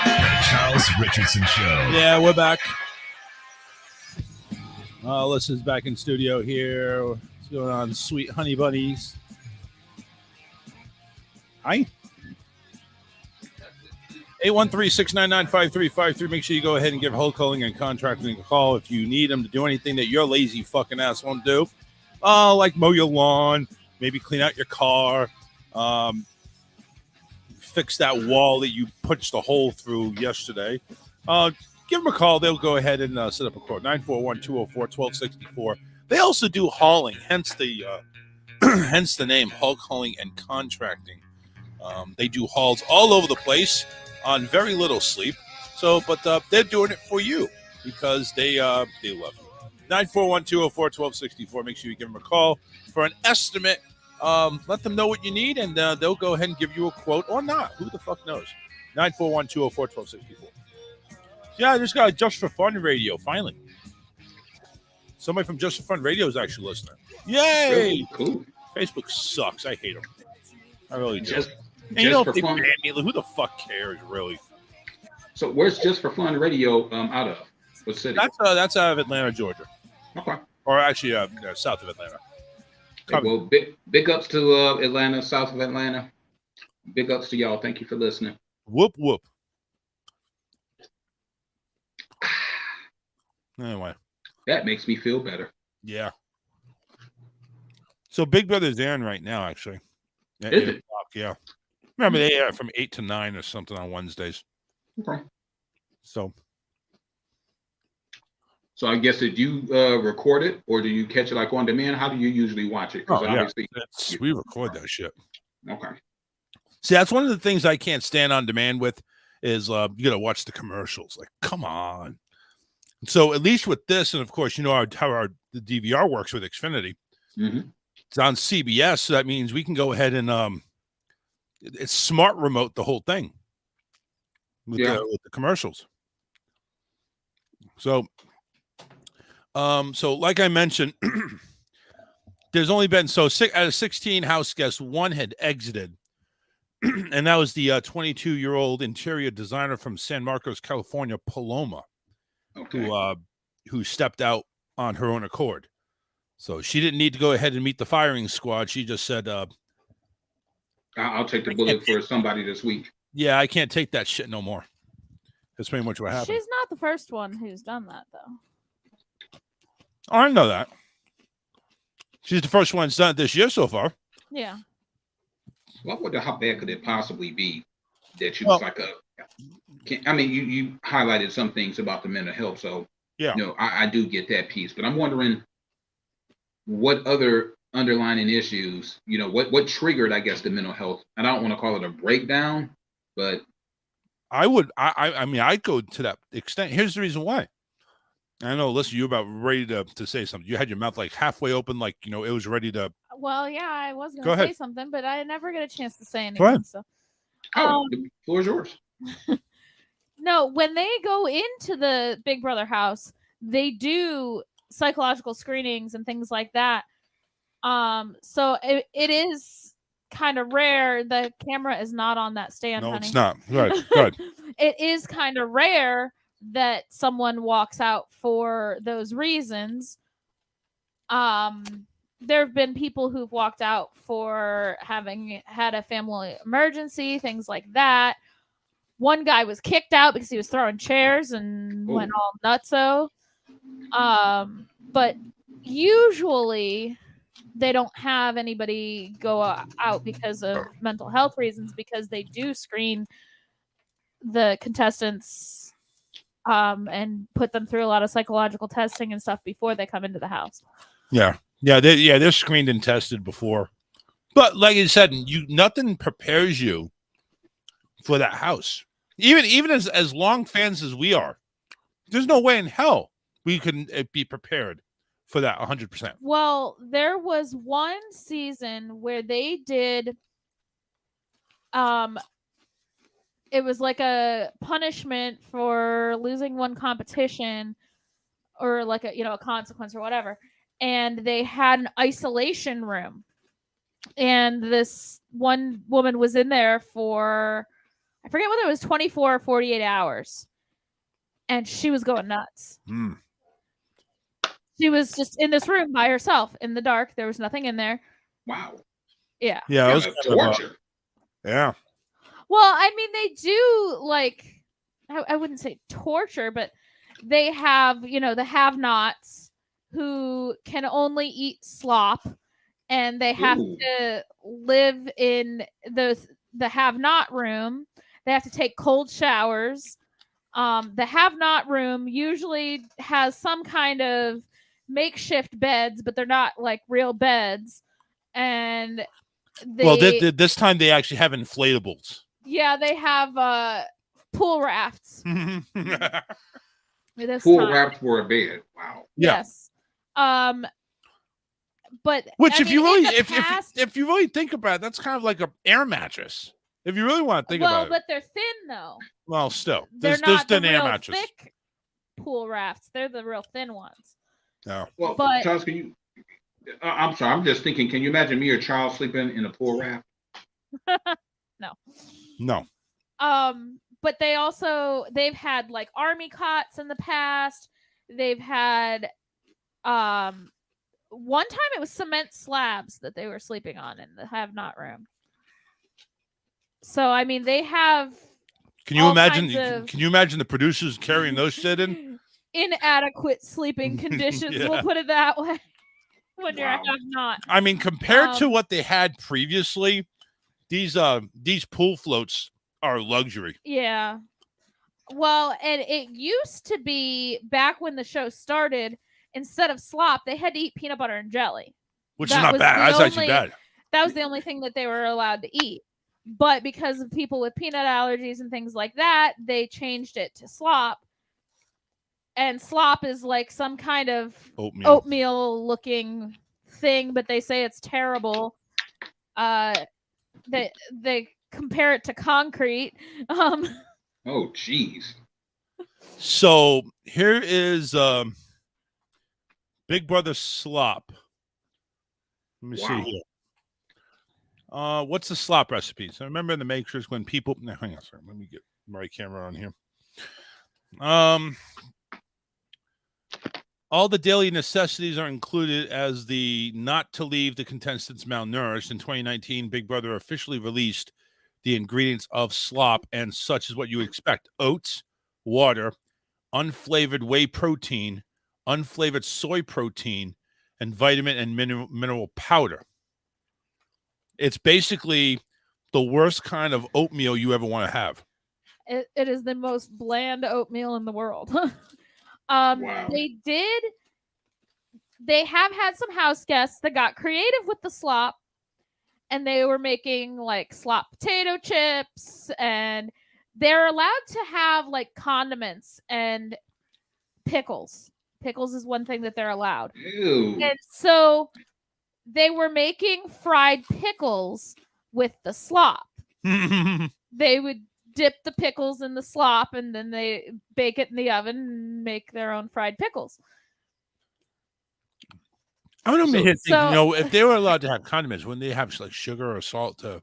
The Charles Richardson Show. Yeah, we're back. Alyssa's back in studio here. What's going on, sweet honey bunnies? Hi. 813-699-5353. Make sure you go ahead and give Hulk Calling and Contracting a call if you need them to do anything that your lazy fucking ass won't do. Like mow your lawn, maybe clean out your car, fix that wall that you punched a hole through yesterday. Give them a call. They'll go ahead and set up a quote. 941-204-1264. They also do hauling, hence the hence the name, Hulk Hauling and Contracting. They do hauls all over the place on very little sleep. So, but they're doing it for you because they love you. 941-204-1264. Make sure you give them a call for an estimate. Let them know what you need, and they'll go ahead and give you a quote or not. Who the fuck knows? 941-204-1264. Yeah, I just got a Just for Fun radio, finally. Somebody from Just for Fun radio is actually listening. Yay! Really? Cool. Facebook sucks. I hate them. I really do. Just for for fun. Who the fuck cares, really? So where's Just for Fun radio out of? What city? That's out of Atlanta, Georgia. Okay. Or actually, south of Atlanta. Okay, well, big ups to Atlanta, south of Atlanta. Big ups to y'all. Thank you for listening. Whoop, whoop. Anyway. That makes me feel better. Yeah. So Big Brother's airing right now, actually. At Is 8 it? o'clock, yeah. Remember, they air from 8 to 9 or something on Wednesdays. Okay. So I guess, did you record it, or do you catch it like on demand? How do you usually watch it? we record that shit. Okay. See, that's one of the things I can't stand on demand with is you got to watch the commercials. Like, come on. So at least with this, and of course, you know how the DVR works with Xfinity. Mm-hmm. It's on CBS, so that means we can go ahead and it's smart remote the whole thing with the commercials. So, like I mentioned, there's only been out of 16 house guests, one had exited, and that was the 22-year-old interior designer from San Marcos, California, Paloma, who stepped out on her own accord. So she didn't need to go ahead and meet the firing squad. She just said, I'll take the bullet for somebody this week. Yeah, I can't take that shit no more. That's pretty much what happened. She's not the first one who's done that, though. Oh, I know that. She's the first one that's done it this year so far. Yeah. Well, I wonder how bad could it possibly be that she was like I mean, you highlighted some things about the mental health, so yeah, I do get that piece, but I'm wondering what other underlying issues, what triggered, I guess, the mental health. And I don't want to call it a breakdown, but I mean, I'd go to that extent. Here's the reason why. I know, listen, you're about ready to say something. You had your mouth like halfway open, like, it was ready to. Well, yeah, I was going to say something, but I never get a chance to say anything. Go ahead. So. The floor is yours. No, when they go into the Big Brother house, they do psychological screenings and things like that. So it is kind of rare. The camera is not on that stand. No, honey. It's not. Right. Good. It is kind of rare that someone walks out for those reasons. There have been people who've walked out for having had a family emergency, things like that. One guy was kicked out because he was throwing chairs and went all nutso. But usually they don't have anybody go out because of mental health reasons, because they do screen the contestants and put them through a lot of psychological testing and stuff before they come into the house. Yeah. Yeah, they're screened and tested before. But like I said, nothing prepares you for that house. Even as long fans as we are, there's no way in hell we can be prepared for that 100%. Well, there was one season where they did it was like a punishment for losing one competition or like a consequence or whatever. And they had an isolation room. And this one woman was in there for, I forget whether it was 24 or 48 hours. And she was going nuts. She was just in this room by herself in the dark. There was nothing in there. Wow. Yeah. Yeah, it was torture. Yeah. Well, I mean, they do like, I wouldn't say torture, but they have, the have-nots who can only eat slop, and they have to live in the have-not room. They have to take cold showers. The have-not room usually has some kind of makeshift beds, but they're not like real beds. And this time they actually have inflatables. Yeah, they have pool rafts. Pool rafts for a bed. Wow. Yes. But which, if you really think about it, that's kind of like an air mattress. If you really want to think about it. Well, but they're thin though. Well, still, there's not thin the air real mattress. Thick pool rafts. They're the real thin ones. No. Well, but Charles, can you? I'm sorry. I'm just thinking. Can you imagine me or Charles sleeping in a pool raft? No. But they've had like army cots in the past. They've had one time it was cement slabs that they were sleeping on in the have-not room. So I mean, they have. Can you imagine? Can you imagine the producers carrying those shit in? Inadequate sleeping conditions. Yeah. We'll put it that way. When you're a have-not. I mean, compared to what they had previously, these pool floats are luxury. Yeah. Well, and it used to be back when the show started, instead of slop, they had to eat peanut butter and jelly. Which is not bad. That's actually bad. That was the only thing that they were allowed to eat. But because of people with peanut allergies and things like that, they changed it to slop. And slop is like some kind of oatmeal looking thing, but they say it's terrible. They compare it to concrete. Oh, jeez. So here is Big Brother slop. Let me see here. What's the slop recipes? I remember in the Matrix when people. No, hang on, sorry. Let me get my camera on here. All the daily necessities are included as the not to leave the contestants malnourished. In 2019, Big Brother officially released the ingredients of slop, and such as what you would expect: oats, water, unflavored whey protein, unflavored soy protein, and vitamin and mineral powder. It's basically the worst kind of oatmeal you ever want to have. It is the most bland oatmeal in the world. They have had some house guests that got creative with the slop, and they were making like slop potato chips, and they're allowed to have like condiments and pickles. Pickles is one thing that they're allowed. Ew. And so they were making fried pickles with the slop. They would dip the pickles in the slop, and then they bake it in the oven and make their own fried pickles. I don't know if they were allowed to have condiments, wouldn't they have like sugar or salt to?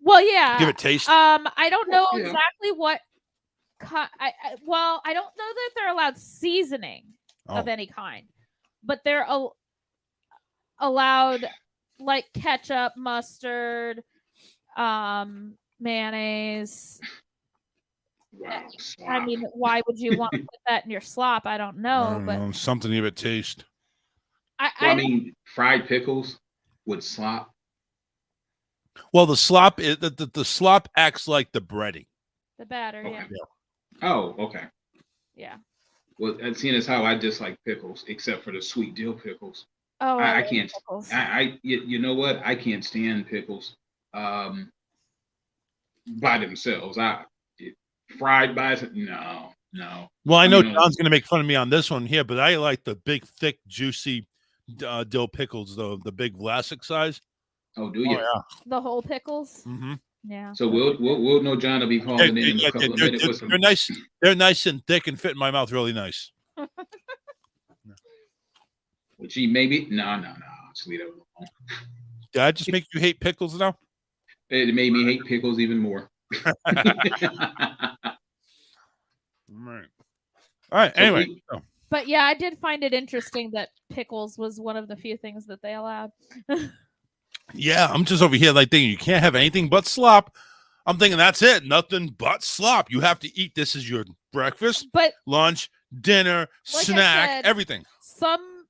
Well, yeah. Give it taste. I don't know exactly what. I don't know that they're allowed seasoning of any kind, but they're allowed like ketchup, mustard, mayonnaise. Wow, I mean, why would you want to put that in your slop? I don't know, but something to give it taste. I mean, fried pickles with slop. Well, the slop is the slop acts like the breading. The batter, yeah. Oh, okay. Yeah. Well, seeing as how I dislike pickles, except for the sweet dill pickles. Oh, I love can't. pickles. You know what? I can't stand pickles. By themselves. Fried by no. Well, I I know mean, John's going to make fun of me on this one here, but I like the big, thick, juicy dill pickles, the big Vlasic size. oh, do you? Yeah. The whole pickles. Mm-hmm. Yeah. So we'll know John will be calling in a couple of minutes with some. They're nice. They're nice and thick and fit in my mouth really nice. Gee, maybe no. Just leave it alone. Did I just make you hate pickles now? It made me hate pickles even more. All right. Anyway. But yeah, I did find it interesting that pickles was one of the few things that they allowed. Yeah, I'm just over here like thinking you can't have anything but slop. I'm thinking that's it, nothing but slop. You have to eat this as your breakfast, lunch, dinner, Like snack, I said, everything. Some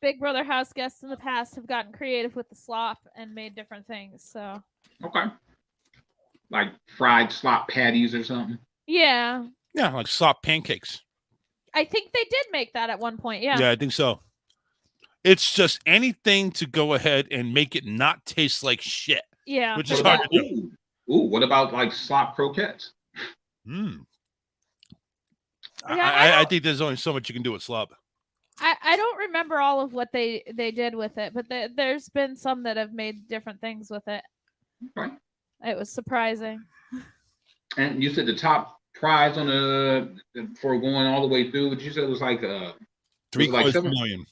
Big Brother house guests in the past have gotten creative with the slop and made different things. So Okay. Like fried slop patties or something. yeah, like slop pancakes. I think they did make that at one point. Yeah. Yeah, I think so. It's just anything to go ahead and make it not taste like shit. Yeah. Which is hard to do. What about like slop croquettes? I think there's only so much you can do with slop. I don't remember all of what they did with it, but there's been some that have made different things with it. Okay. It was surprising. And you said the top prize on for going all the way through, what you said was like $750,000.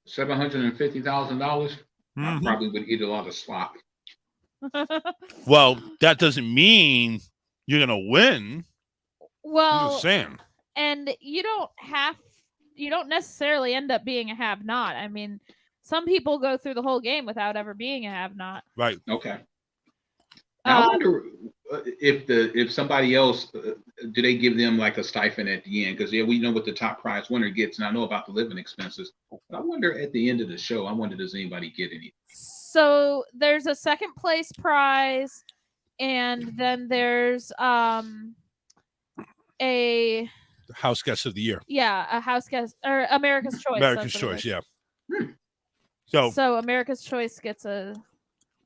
$750,000. I probably would eat a lot of slop. Well, that doesn't mean you're gonna win. Well, I'm just saying. And you don't necessarily end up being a have-not. I mean, some people go through the whole game without ever being a have-not. Right. Okay. Now, I wonder if somebody else do they give them like a stipend at the end? Because we know what the top prize winner gets, and I know about the living expenses. But I wonder at the end of the show, does anybody get any? So there's a second place prize, and then there's a House guest of the year. Yeah, a house guest or America's Choice. America's Choice, yeah. So America's Choice gets a.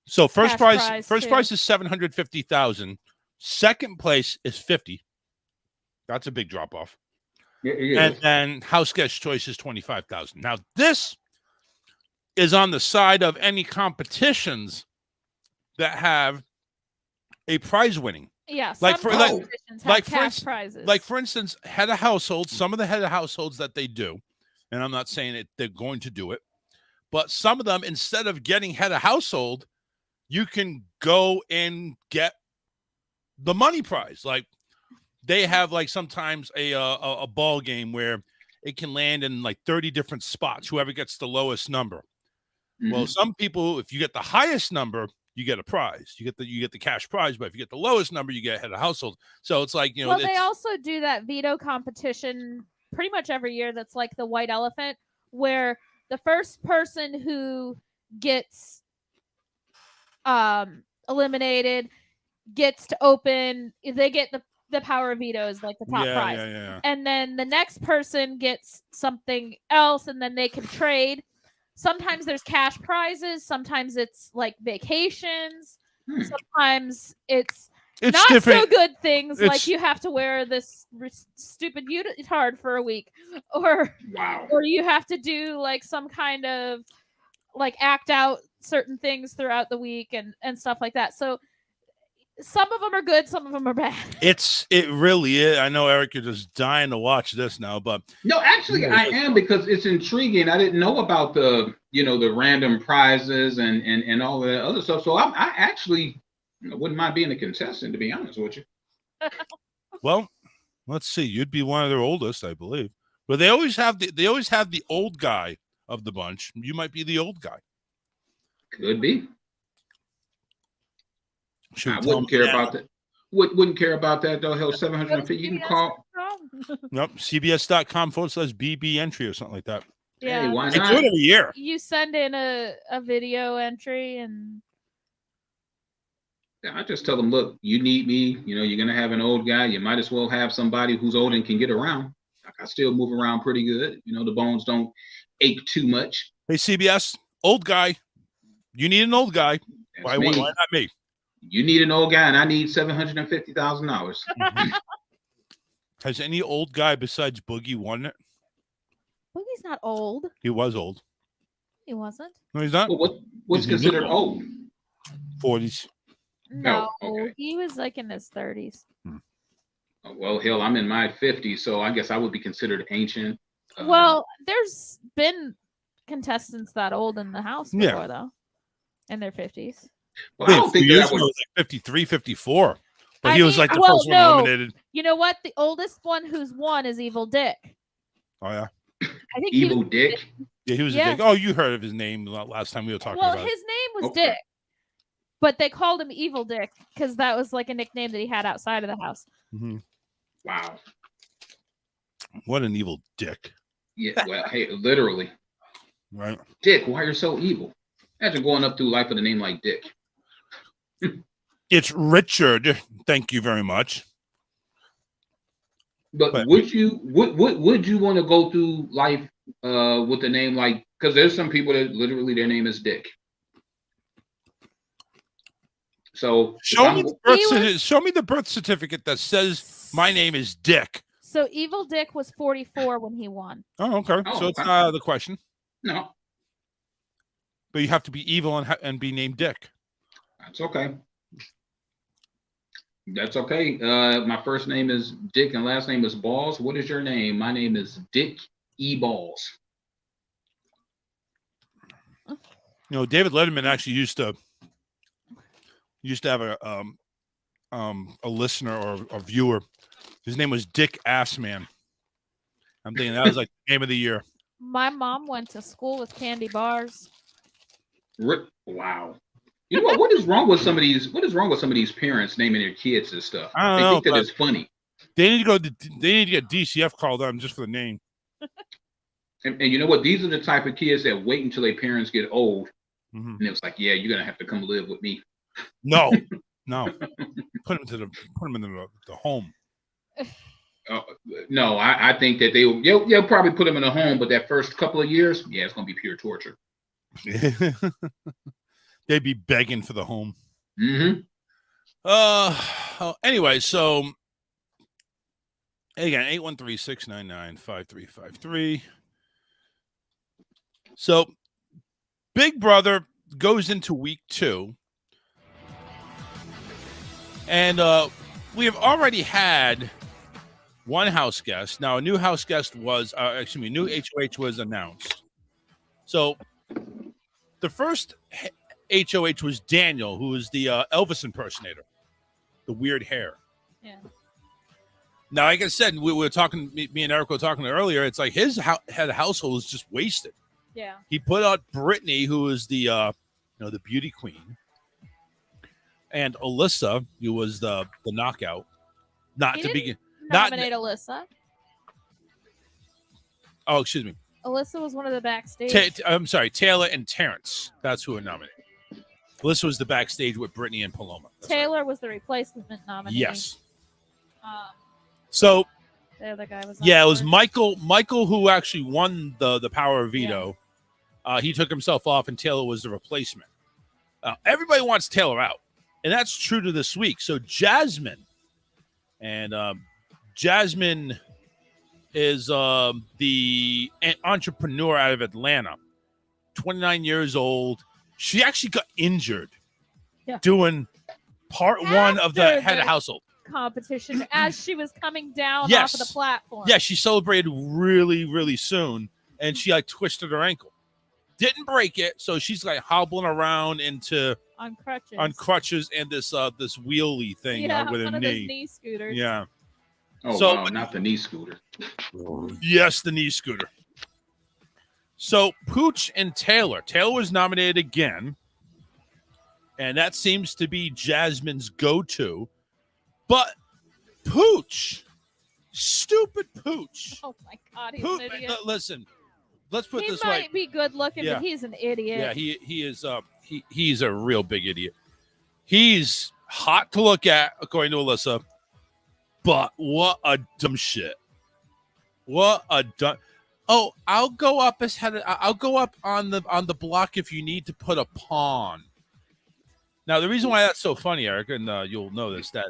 So first prize too. is $750,000. Second place is $50,000. That's a big drop off. Yeah, and then house guest choice is $25,000. Now this is on the side of any competitions that have a prize winning. Yeah, like for prizes. Like for instance, head of households. Some of the head of households that they do, and I'm not saying they're going to do it, but some of them, instead of getting head of household, you can go and get the money prize. Like they have like sometimes a ball game where it can land in like 30 different spots. Whoever gets the lowest number. Well, some people, if you get the highest number, you get a prize. You get the cash prize, but if you get the lowest number, you get head of household. So it's like, Well, they also do that veto competition pretty much every year. That's like the white elephant, where the first person who gets eliminated gets to open. They get the power of vetoes, like the top prize. Yeah. And then the next person gets something else, and then they can trade. Sometimes there's cash prizes. Sometimes it's like vacations. Sometimes it's not different. so good things, like you have to wear this stupid unitard for a week, or you have to do like some kind of like act out certain things throughout the week and stuff like that. So some of them are good, some of them are bad. It really is. I know, Eric, you're just dying to watch this now, but no, actually, I am, because it's intriguing. I didn't know about the random prizes and all that other stuff. So I actually wouldn't mind being a contestant, to be honest with you. Well, let's see. You'd be one of their oldest, I believe. But they always have the old guy of the bunch. You might be the old guy. Could be. I wouldn't care about that. Wouldn't care about that though. Hell, 750. You can call. Nope. CBS.com/BB entry or something like that. Yeah. Hey, why not? They do it every year. You send in a video entry and. I just tell them, look, you need me. You're gonna have an old guy. You might as well have somebody who's old and can get around. I still move around pretty good. You know, the bones don't ache too much. Hey, CBS, old guy. You need an old guy. Why not me? You need an old guy, and I need $750,000. Has any old guy besides Boogie won it? Boogie's not old. He was old. He wasn't. No, he's not. Well, what's considered old? 40s. No, okay. he was like in his 30s. Well, hell, I'm in my 50s, so I guess I would be considered ancient. Well, there's been contestants that old in the house before, though, in their 50s. Well, I don't think that was like 53, 54. But he was like the first one eliminated. You know what? The oldest one who's won is Evil Dick. Oh, yeah. I think Evil Dick? Yeah, he was a dick. Oh, you heard of his name last time we were talking about it. Well, his name was Dick, but they called him Evil Dick because that was like a nickname that he had outside of the house. Mm-hmm. Wow. What an evil dick. Yeah, well, hey, literally. Right. Dick, why you're so evil? Imagine going up through life with a name like Dick. It's Richard. Thank you very much. But would you want to go through life with a name like, because there's some people that literally their name is Dick. So show me the birth certificate that says my name is Dick. So Evil Dick was 44 when he won. Oh, okay. So it's not out of the question. No. But you have to be evil and be named Dick. That's okay. That's okay. My first name is Dick and last name is Balls. What is your name? My name is Dick E. Balls. You know, David Letterman actually used to have a listener or a viewer. His name was Dick Assman. I'm thinking that was like the name of the year. My mom went to school with candy bars. Wow. You know what? What is wrong with some of these parents naming their kids and stuff? I don't know, think that but it's funny. They need to get DCF called on just for the name. And you know what? These are the type of kids that wait until their parents get old. Mm-hmm. And it was like, yeah, you're gonna have to come live with me. No. Put them in the home. No, I think that you'll probably put them in a home, but that first couple of years, yeah, it's gonna be pure torture. They'd be begging for the home. Mm-hmm. Anyway, so again, 813-699-5353. So Big Brother goes into week 2. And we have already had one house guest. Now, a new house guest was, new HOH was announced. So the first HOH was Daniel, who was the Elvis impersonator, the weird hair. Yeah. Now, like I said, we were talking, me and Eric were talking earlier, it's like his head of household is just wasted. Yeah. He put out Brittany, who is the the beauty queen, and Alyssa, who was the knockout. He didn't nominate Alyssa. Oh, excuse me. Alyssa was one of the backstage. I'm sorry, Taylor and Terrence. That's who were nominated. Alyssa was the backstage with Brittany and Paloma. Taylor was the replacement nominee. Yes. So the other guy was. Yeah, it was Michael. Michael, who actually won the Power of Veto. Yeah. He took himself off, and Taylor was the replacement. Everybody wants Taylor out, and that's true to this week. So Jasmine, and Jasmine is the entrepreneur out of Atlanta, 29 years old. She actually got injured doing part one of the head of household competition as she was coming down off of the platform. Yeah, she celebrated really, really soon, and she twisted her ankle. Didn't break it, so she's hobbling around on crutches and this wheelie thing with a knee. Knee scooters. Yeah. Oh, so, wow, not the knee scooter. Yes, the knee scooter. So Pooch and Taylor. Taylor was nominated again, and that seems to be Jasmine's go-to. But Pooch, stupid Pooch. Oh my God, he's an idiot. Listen, let's put this He way. might be good looking, but he's an idiot. Yeah, he is. He's a real big idiot. He's hot to look at, according to Alyssa. But what a dumb shit. What a Oh, I'll go up I'll go up on the block if you need to put a pawn. Now, the reason why that's so funny, Eric, and you'll know this, that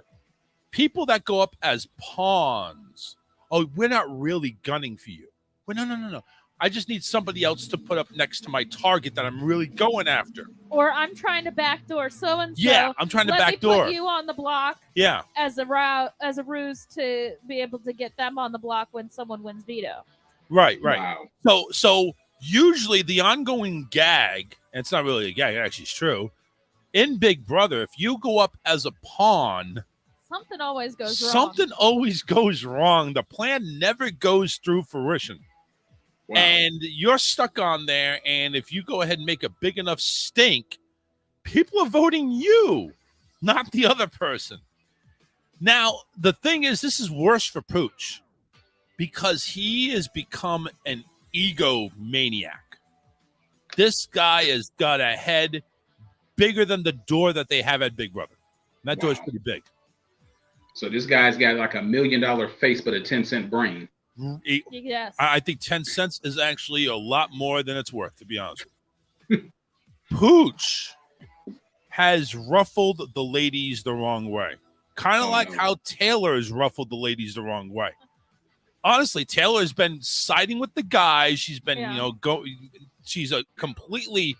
people that go up as pawns, we're not really gunning for you. Well, no. I just need somebody else to put up next to my target that I'm really going after. Or I'm trying to backdoor so-and-so. Yeah, I'm trying to Let backdoor. me put you on the block. Yeah. As a ruse to be able to get them on the block when someone wins veto. Right. Wow. So usually the ongoing gag, and it's not really a gag, it actually is true. In Big Brother, if you go up as a pawn, something always goes wrong. Something always goes wrong. The plan never goes through fruition. Wow. And you're stuck on there, and if you go ahead and make a big enough stink, people are voting you, not the other person. Now, the thing is, this is worse for Pooch because he has become an egomaniac. This guy has got a head bigger than the door that they have at Big Brother. And that door is pretty big. So this guy's got like $1 million face, but a 10-cent brain. Yes. I think 10 cents is actually a lot more than it's worth, to be honest with you. Pooch has ruffled the ladies the wrong way. Kind of like how Taylor has ruffled the ladies the wrong way. Honestly, Taylor has been siding with the guys. She's been, she's completely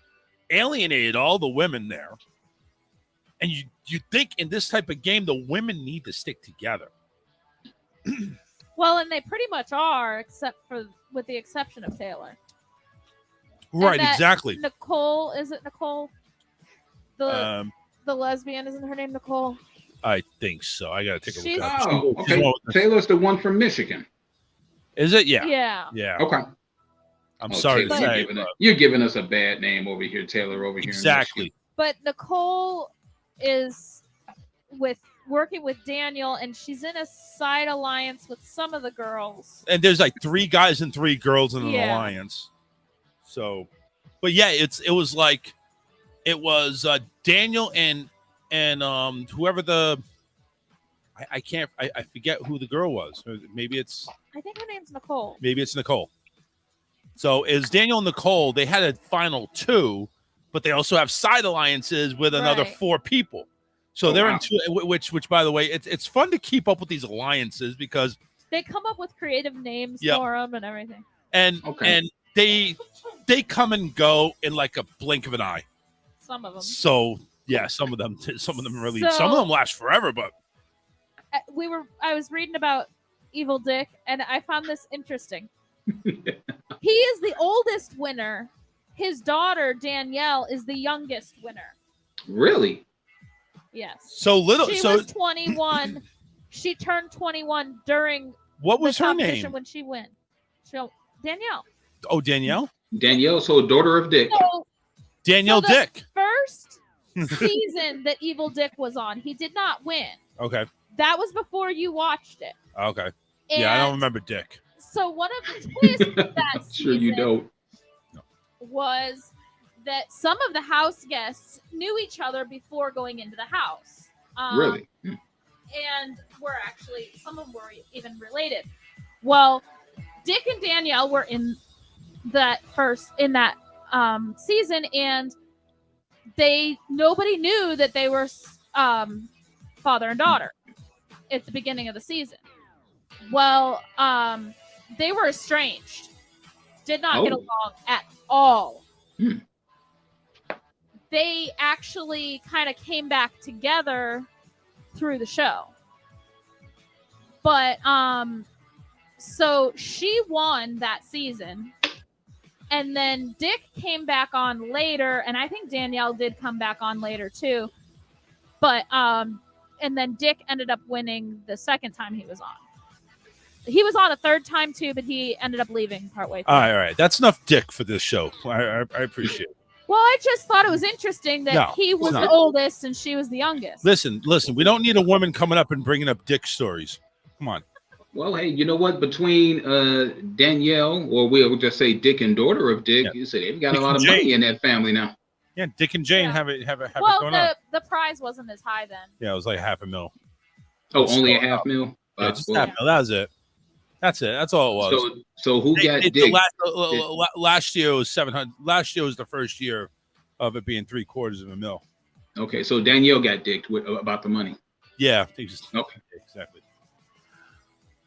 alienated all the women there. And you think in this type of game, the women need to stick together. Well, and they pretty much are, with the exception of Taylor. Right, exactly. Nicole, is it Nicole? The lesbian, isn't her name Nicole? I think so. I got to take a look at it. Oh, okay. Taylor's the one from Michigan. Is it? Yeah. Yeah. Okay. I'm sorry to say. You're giving us a bad name over here, Taylor, over here. Exactly. But Nicole is working with Daniel, and she's in a side alliance with some of the girls. And there's like 3 guys and 3 girls in an alliance. So, but yeah, it was Daniel and whoever I forget who the girl was. Maybe it's. I think her name's Nicole. Maybe it's Nicole. So is Daniel and Nicole? They had a final 2, but they also have side alliances with another 4 people. So they're in 2, which by the way, it's fun to keep up with these alliances because they come up with creative names for them and everything. And they come and go in like a blink of an eye. Some of them. So yeah, some of them really, some of them last forever. But I was reading about Evil Dick, and I found this interesting. He is the oldest winner. His daughter Danielle is the youngest winner. Really? Yes. So little. She was 21. She turned 21 during what was her name when she won? Danielle. Oh, Danielle. Danielle, so daughter of Dick. Danielle Dick. First season that Evil Dick was on, he did not win. Okay. That was before you watched it. Okay. Yeah, I don't remember Dick. So one of the twists of that sure you don't. Was that some of the house guests knew each other before going into the house. Really? And some of them were even related. Well, Dick and Danielle were in that season, and nobody knew that they were father and daughter at the beginning of the season. Well, they were estranged. Did not get along at all. They actually kind of came back together through the show. But so she won that season. And then Dick came back on later, and I think Danielle did come back on later too. But and then Dick ended up winning the second time he was on. He was on a third time too, but he ended up leaving partway through. All right. That's enough Dick for this show. I appreciate it. Well, I just thought it was interesting that he was the oldest and she was the youngest. Listen. We don't need a woman coming up and bringing up Dick stories. Come on. Well, hey, you know what? Between Danielle, or we'll just say Dick and daughter of Dick, you say they've got Dick a lot of money in that family now. Yeah, Dick and Jane have it going on. The prize wasn't as high then. Yeah, it was like $500,000. Oh, only $500,000? Yeah, just $500,000. That was it. That's it. That's all it was. So who got the dicked? last year was 700. Last year was the first year of it being $750,000. Okay, so Danielle got dicked about the money. Yeah. Okay. Exactly.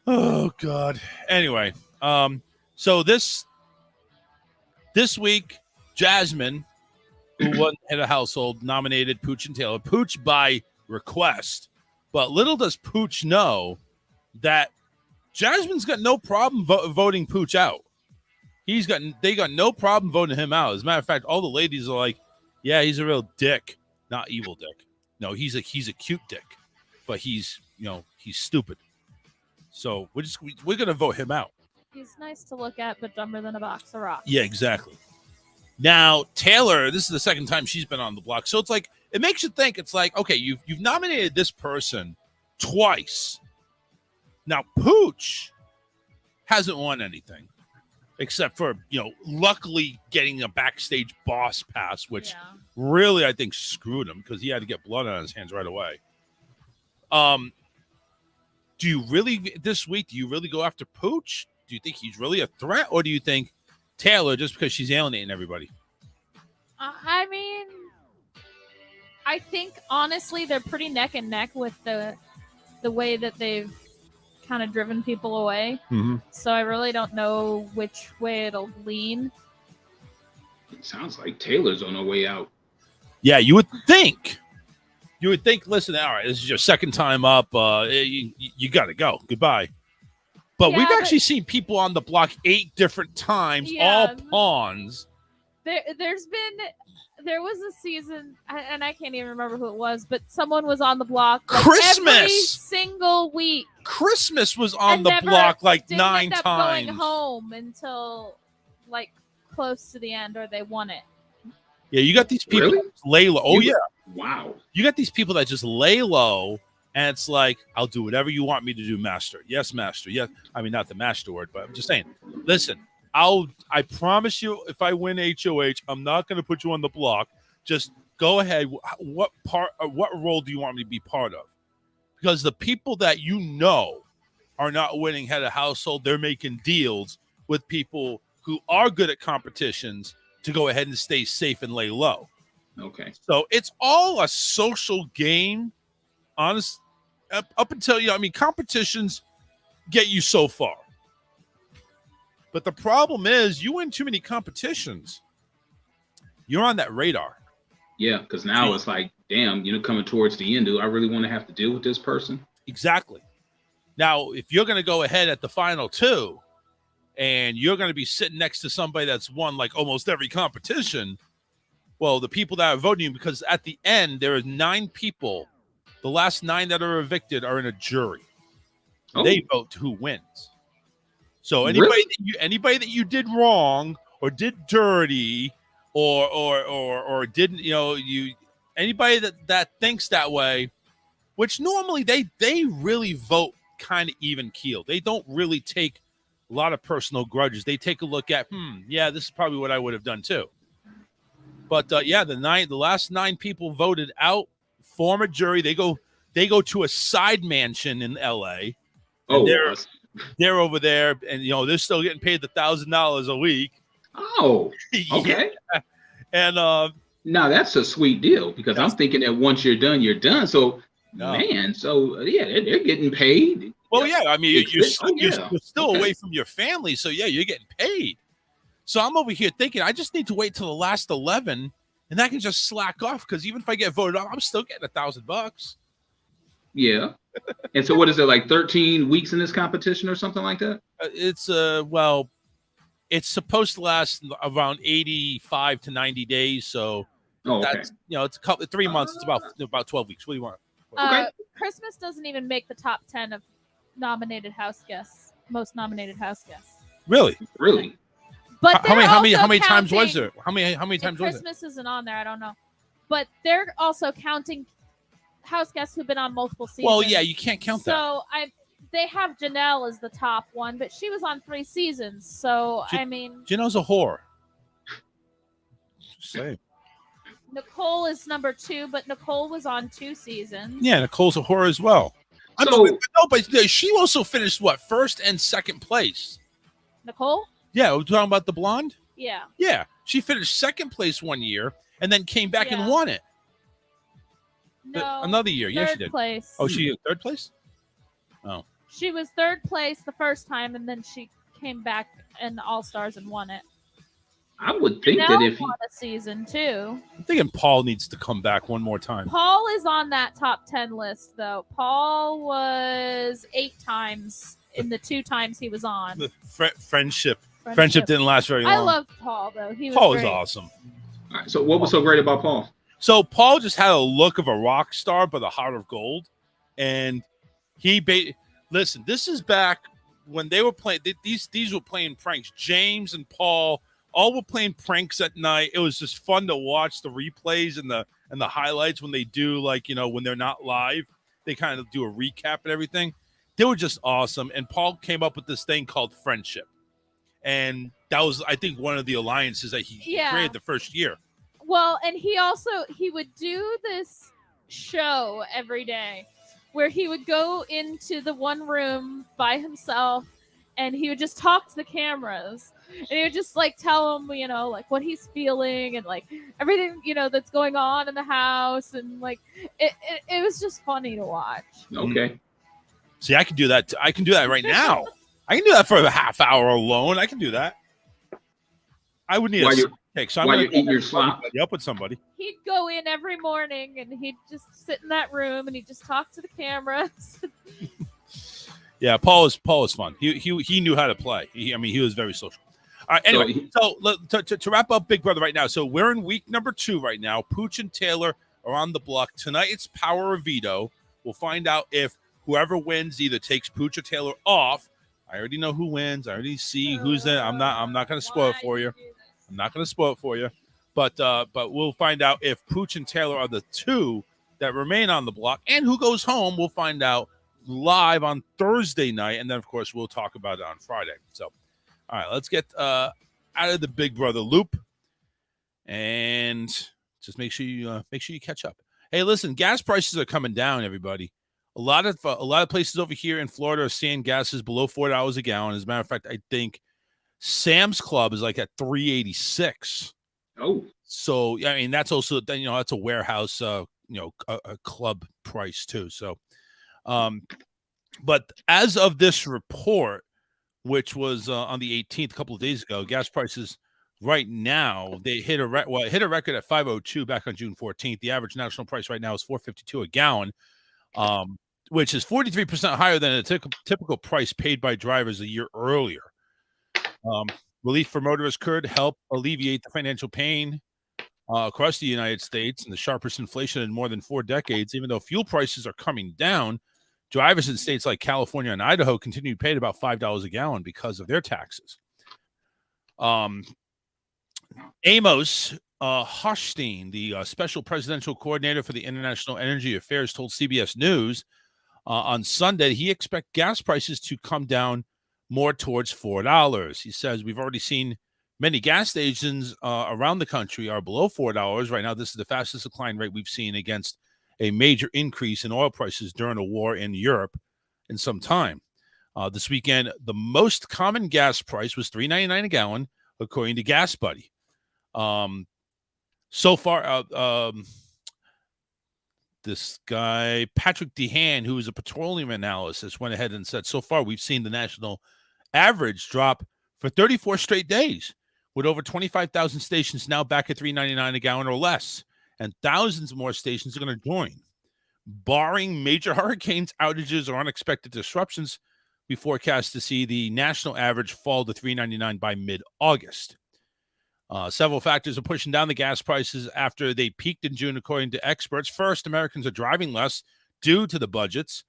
Oh God. Anyway, so this week, Jasmine, who won Head of Household, nominated Pooch and Taylor. Pooch by request, but little does Pooch know that Jasmine's got no problem voting Pooch out. They got no problem voting him out. As a matter of fact, all the ladies are like, "Yeah, he's a real dick, not evil dick. No, he's a cute dick, but he's stupid. So we're gonna vote him out." He's nice to look at, but dumber than a box of rocks. Yeah, exactly. Now Taylor, this is the second time she's been on the block, so it's like it makes you think. It's like, okay, you've nominated this person twice. Now Pooch hasn't won anything except for luckily getting a backstage boss pass, which really I think screwed him because he had to get blood on his hands right away. Do you really this week? Do you really go after Pooch? Do you think he's really a threat, or do you think Taylor just because she's alienating everybody? I mean, I think honestly they're pretty neck and neck with the way that they've kind of driven people away. Mm-hmm. So I really don't know which way it'll lean. It sounds like Taylor's on her way out. Yeah, you would think. Listen, all right, this is your second time up. You got to go. Goodbye. But we've actually seen people on the block 8 different times, all pawns. There was a season, and I can't even remember who it was, but someone was on the block Christmas every single week. Christmas was on the block like 9 end up times. Going home until like close to the end, or they won it. Yeah, you got these people that lay low. Oh, yeah. Wow. You got these people that just lay low, and it's like, I'll do whatever you want me to do, master. Yes, master. Yes. I mean, not the master word, but I'm just saying, listen, I promise you, if I win HOH, I'm not going to put you on the block. Just go ahead. What role do you want me to be part of? Because the people that are not winning head of household, they're making deals with people who are good at competitions to go ahead and stay safe and lay low. Okay. So it's all a social game, honest. Up until competitions get you so far. But the problem is, you win too many competitions, you're on that radar. Yeah, because now it's like, damn, coming towards the end, do I really want to have to deal with this person? Exactly. Now, if you're going to go ahead at the final 2, and you're going to be sitting next to somebody that's won like almost every competition, well, the people that are voting, because at the end, there are 9 people. The last 9 that are evicted are in a jury. Oh. They vote who wins. So anybody that you did wrong or did dirty or didn't, anybody that thinks that way, which normally they really vote kind of even keel. They don't really take a lot of personal grudges. They take a look at, this is probably what I would have done too. But the last 9 people voted out, form a jury. They go to a side mansion in LA. Oh, they're over there, and they're still getting paid $1,000 a week. Oh, okay. Yeah. And now that's a sweet deal, because I'm thinking that once you're done, you're done. So man, so yeah, they're getting paid. Well, yeah, I mean, you're still away from your family, so yeah, you're getting paid. So I'm over here thinking, I just need to wait till the last 11, and I can just slack off, because even if I get voted off, I'm still getting $1,000. Yeah. And so what is it, like 13 weeks in this competition or something like that? It's it's supposed to last around 85 to 90 days. So that's it's a 3 months. It's about 12 weeks. What do you want? Okay. Christmas doesn't even make the top 10 of nominated house guests, most nominated house guests. Really? But how many times was there? How many times was it? Christmas isn't on there. I don't know. But they're also counting house guests who've been on multiple seasons. Well, yeah, you can't count that. So they have Janelle as the top one, but she was on 3 seasons. So Janelle's a whore. Just saying. Nicole is number 2, but Nicole was on 2 seasons. Yeah, Nicole's a whore as well. But she also finished what, first and second place. Nicole? Yeah, we're talking about the blonde. Yeah. Yeah, she finished second place one year and then came back and won it. No, another year. Yeah, she did. Place. Oh, she third place? Oh. She was third place the first time, and then she came back in All Stars and won it. I would think that if won a season too. I'm thinking Paul needs to come back one more time. Paul is on that top 10 list, though. Paul was 8 times in the 2 times he was on. The friendship didn't last very long. I loved Paul, though. Paul was was awesome. All right, so what was so great about Paul? So Paul just had a look of a rock star, but a heart of gold. And listen, this is back when they were playing. These were playing pranks. James and Paul all were playing pranks at night. It was just fun to watch the replays and the highlights when they do, like, when they're not live. They kind of do a recap and everything. They were just awesome. And Paul came up with this thing called friendship. And that was, I think, one of the alliances that he created the first year. Well, and he would do this show every day where he would go into the one room by himself and he would just talk to the cameras and he would just like tell them, like what he's feeling and like everything, that's going on in the house. And like, it was just funny to watch. Okay. See, I can do that. I can do that right now. I can do that for a half hour alone. I can do that. I would need while a you're cake. So I'm while going you're eating your slop. Up with somebody. He'd go in every morning and he'd just sit in that room and he'd just talk to the cameras. Yeah, Paul was fun. He knew how to play. He was very social. All right. Anyway, to wrap up Big Brother right now. So we're in week number 2 right now. Pooch and Taylor are on the block tonight. It's power of veto. We'll find out if whoever wins either takes Pooch or Taylor off. I already know who wins. I already see who's in. I'm not going to spoil it for you. I'm not going to spoil it for you. But we'll find out if Pooch and Taylor are the 2 that remain on the block, and who goes home. We'll find out live on Thursday night, and then of course we'll talk about it on Friday. So, all right, let's get out of the Big Brother loop, and just make sure you catch up. Hey, listen, gas prices are coming down, everybody. A lot of places over here in Florida are seeing gases below $4 a gallon. As a matter of fact, I think Sam's Club is like at $3.86. Oh, so I mean that's also that's a warehouse a club price too. So, but as of this report, which was on the 18th, a couple of days ago, gas prices right now they hit a record at $5.02 back on June 14th. The average national price right now is $4.52 a gallon. Which is 43% higher than a typical price paid by drivers a year earlier. Relief for motorists could help alleviate the financial pain across the United States and the sharpest inflation in more than 4 decades. Even though fuel prices are coming down, drivers in states like California and Idaho continue to pay about $5 a gallon because of their taxes. Amos Hochstein, the special presidential coordinator for the International Energy Affairs, told CBS News on Sunday he expects gas prices to come down more towards $4. He says we've already seen many gas stations around the country are below $4 right now. This is the fastest decline rate we've seen against a major increase in oil prices during a war in Europe in some time. This weekend, the most common gas price was $3.99 a gallon, according to Gas Buddy. So far, this guy, Patrick Dehan, who is a petroleum analyst, went ahead and said, so far we've seen the national average drop for 34 straight days, with over 25,000 stations now back at $3.99 a gallon or less, and thousands more stations are going to join. Barring major hurricanes, outages, or unexpected disruptions, we forecast to see the national average fall to $3.99 by mid-August. Several factors are pushing down the gas prices after they peaked in June, according to experts. First, Americans are driving less due to the budgets.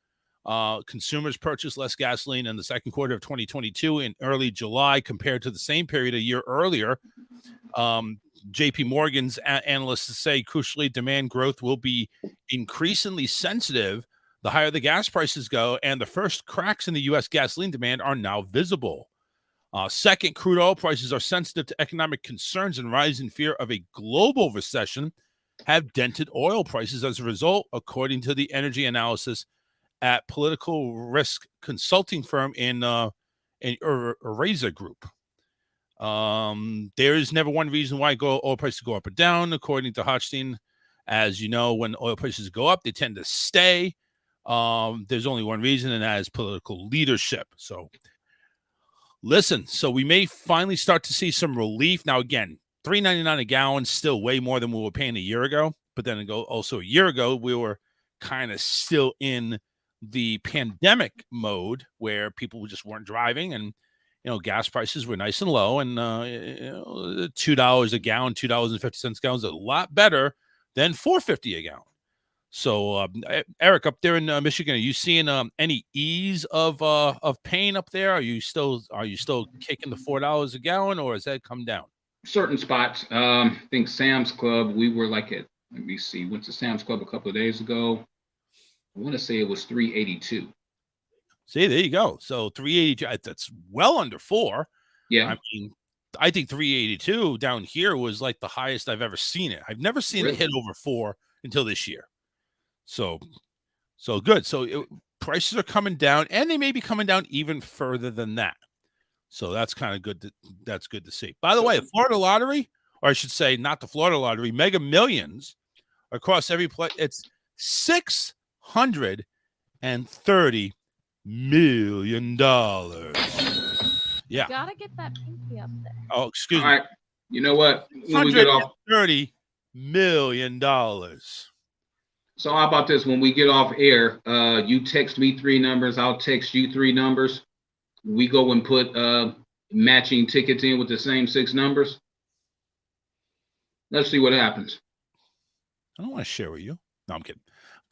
Consumers purchased less gasoline in the second quarter of 2022 in early July compared to the same period a year earlier. JP Morgan's analysts say, crucially, demand growth will be increasingly sensitive the higher the gas prices go, and the first cracks in the U.S. gasoline demand are now visible. Second, crude oil prices are sensitive to economic concerns, and rising fear of a global recession have dented oil prices as a result, according to the energy analysis at political risk consulting firm in Razor Group. There is never one reason why oil prices go up or down, according to Hochstein. As you know, when oil prices go up, they tend to stay. There's only one reason, and that is political leadership. So listen, so we may finally start to see some relief. Now, again, $3.99 a gallon, still way more than we were paying a year ago. But then also a year ago, we were kind of still in the pandemic mode where people just weren't driving, and gas prices were nice and low, and $2 a gallon, $2.50 a gallon is a lot better than $4.50 a gallon. So, Eric, up there in Michigan, are you seeing any ease of pain up there? Are you still kicking the $4 a gallon, or has that come down? Certain spots. I think Sam's Club, we were like at, let me see, went to Sam's Club a couple of days ago. I want to say it was $3.82. See, there you go. So $3.82, that's well under $4. Yeah. I mean, I think $3.82 down here was like the highest I've ever seen it. I've never seen it hit over $4 until this year. So good. So prices are coming down, and they may be coming down even further than that. So that's kind of good. That's good to see. By the way, the Florida Lottery, or I should say, not the Florida Lottery, Mega Millions across every place. It's $630 million. Yeah. You gotta get that pinky up there. Oh, excuse me. All right. You know what? When we get off $130 million. So how about this? When we get off air, you text me 3 numbers, I'll text you 3 numbers. We go and put matching tickets in with the same 6 numbers. Let's see what happens. I don't want to share with you. No, I'm kidding.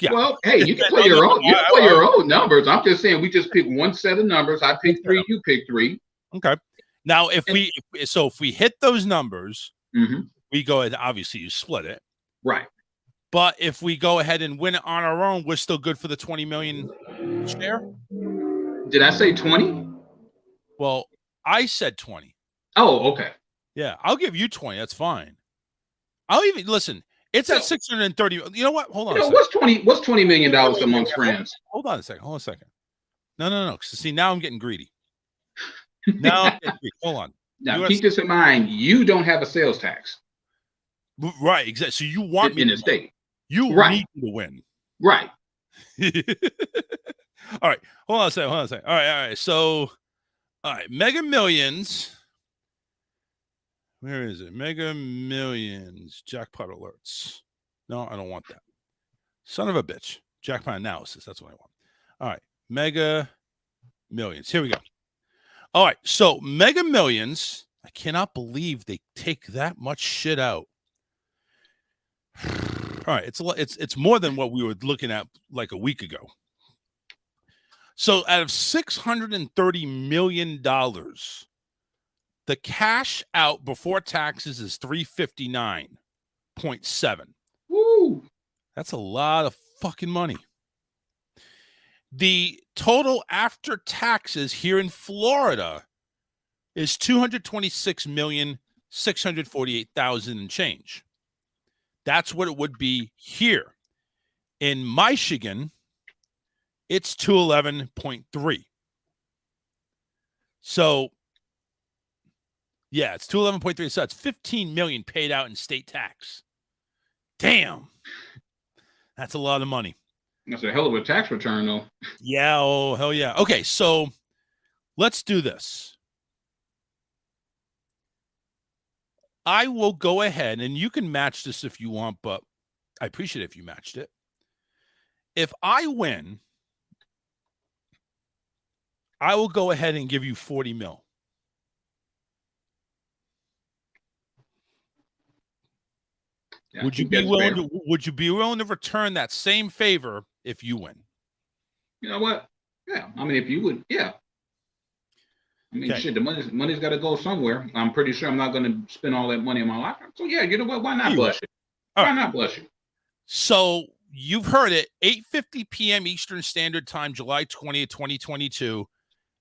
Yeah. Well, hey, you can play your own. You can play your own numbers. I'm just saying we just pick one set of numbers. I pick 3, you pick 3. Okay. Now, if we hit those numbers, we go ahead. Obviously, you split it, right? But if we go ahead and win it on our own, we're still good for the 20 million share. Did I say 20? Well, I said 20. Oh, okay. Yeah, I'll give you 20. That's fine. I'll even listen. It's at 630. You know what? Hold on. What's $20 million amongst friends? Hold on a second. No. See, now I'm getting greedy. Now I'm getting greedy. Hold on. Now keep this in mind. You don't have a sales tax. Right. Exactly. So you want me in the state. You need to win. Right. All right. Hold on a second. All right. So, Mega Millions. Where is it? Mega Millions. Jackpot alerts. No, I don't want that. Son of a bitch. Jackpot analysis. That's what I want. All right. Mega Millions. Here we go. All right. So, Mega Millions. I cannot believe they take that much shit out. All right, it's more than what we were looking at like a week ago. So out of $630 million, the cash out before taxes is $359.7. Woo! That's a lot of fucking money. The total after taxes here in Florida is $226,648,000 and change. That's what it would be here. In Michigan, it's 211.3. So, yeah, it's 211.3. So it's $15 million paid out in state tax. Damn. That's a lot of money. That's a hell of a tax return, though. Yeah, oh, hell yeah. Okay, so let's do this. I will go ahead, and you can match this if you want, but I appreciate it if you matched it. If I win, I will go ahead and give you 40 mil. Yeah, would you be willing to return that same favor if you win? You know what? Yeah. I mean, if you would, yeah. I mean, shit, the money's got to go somewhere. I'm pretty sure I'm not going to spend all that money in my life. So, yeah, you know what? Why not blush it? Why not blush it? So, you've heard it, 8:50 p.m. Eastern Standard Time, July 20th, 2022.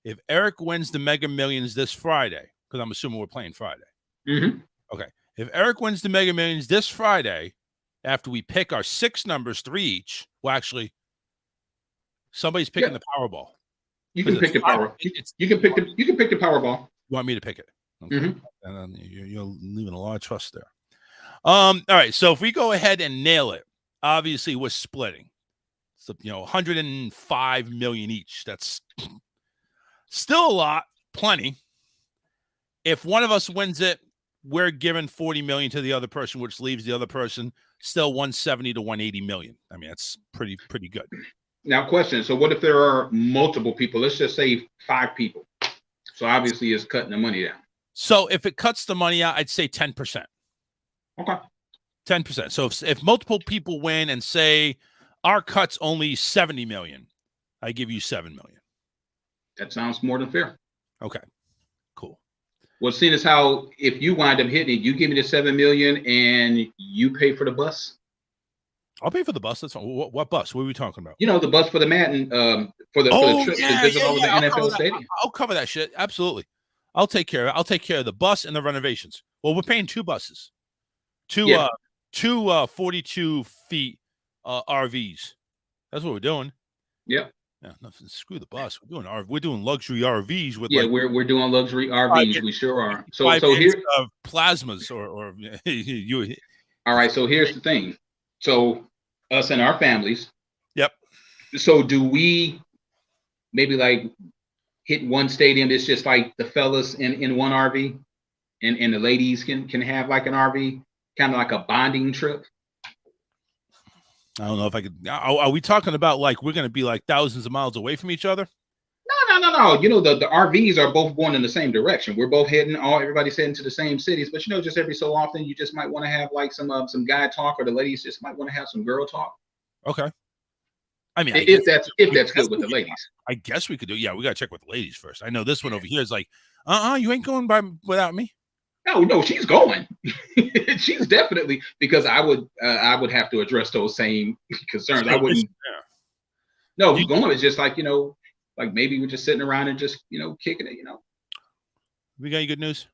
If Eric wins the Mega Millions this Friday, because I'm assuming we're playing Friday. Mm-hmm. Okay. If Eric wins the Mega Millions this Friday, after we pick our 6 numbers, 3 each, well, actually, Somebody's picking the Powerball. You can pick the power. You can pick the Powerball. You want me to pick it? Okay. Mhm. And then you're leaving a lot of trust there. All right. So if we go ahead and nail it, obviously we're splitting. So 105 million each. That's still a lot, plenty. If one of us wins it, we're giving 40 million to the other person, which leaves the other person still 170 to 180 million. I mean, that's pretty good. Now, question. So what if there are multiple people? Let's just say 5 people. So obviously it's cutting the money down. So if it cuts the money out, I'd say 10%. Okay. 10%. So if multiple people win and say our cut's only 70 million, I give you 7 million. That sounds more than fair. Okay. Cool. Well, seeing as how if you wind up hitting it, you give me the 7 million and you pay for the bus. I'll pay for the bus. That's fine. What bus? What are we talking about? The bus for the Madden, for the trip to visit all of the NFL stadium. I'll cover that shit. Absolutely. I'll take care of it. I'll take care of the bus and the renovations. Well, we're paying 2 buses. Two 42 feet RVs. That's what we're doing. Yep. Yeah, nothing. Screw the bus. We're doing luxury RVs with we're doing luxury RVs. We sure are. So here plasmas or you. All right. So here's the thing. So us and our families. Yep. So do we maybe like hit one stadium? It's just like the fellas in one RV, and the ladies can have like an RV, kind of like a bonding trip. I don't know if I could. Are we talking about like we're going to be like thousands of miles away from each other? No. The RVs are both going in the same direction. We're both heading. Everybody's heading to the same cities. But just every so often, you just might want to have like some guy talk, or the ladies just might want to have some girl talk. Okay. I mean, if that's good with the ladies, I guess we could do. Yeah, we got to check with the ladies first. I know this one over here is like, you ain't going without me. No, she's going. She's definitely, because I would have to address those same concerns. I wouldn't. Yeah. No, going is just like like maybe we're just sitting around and just kicking it. We got any good news?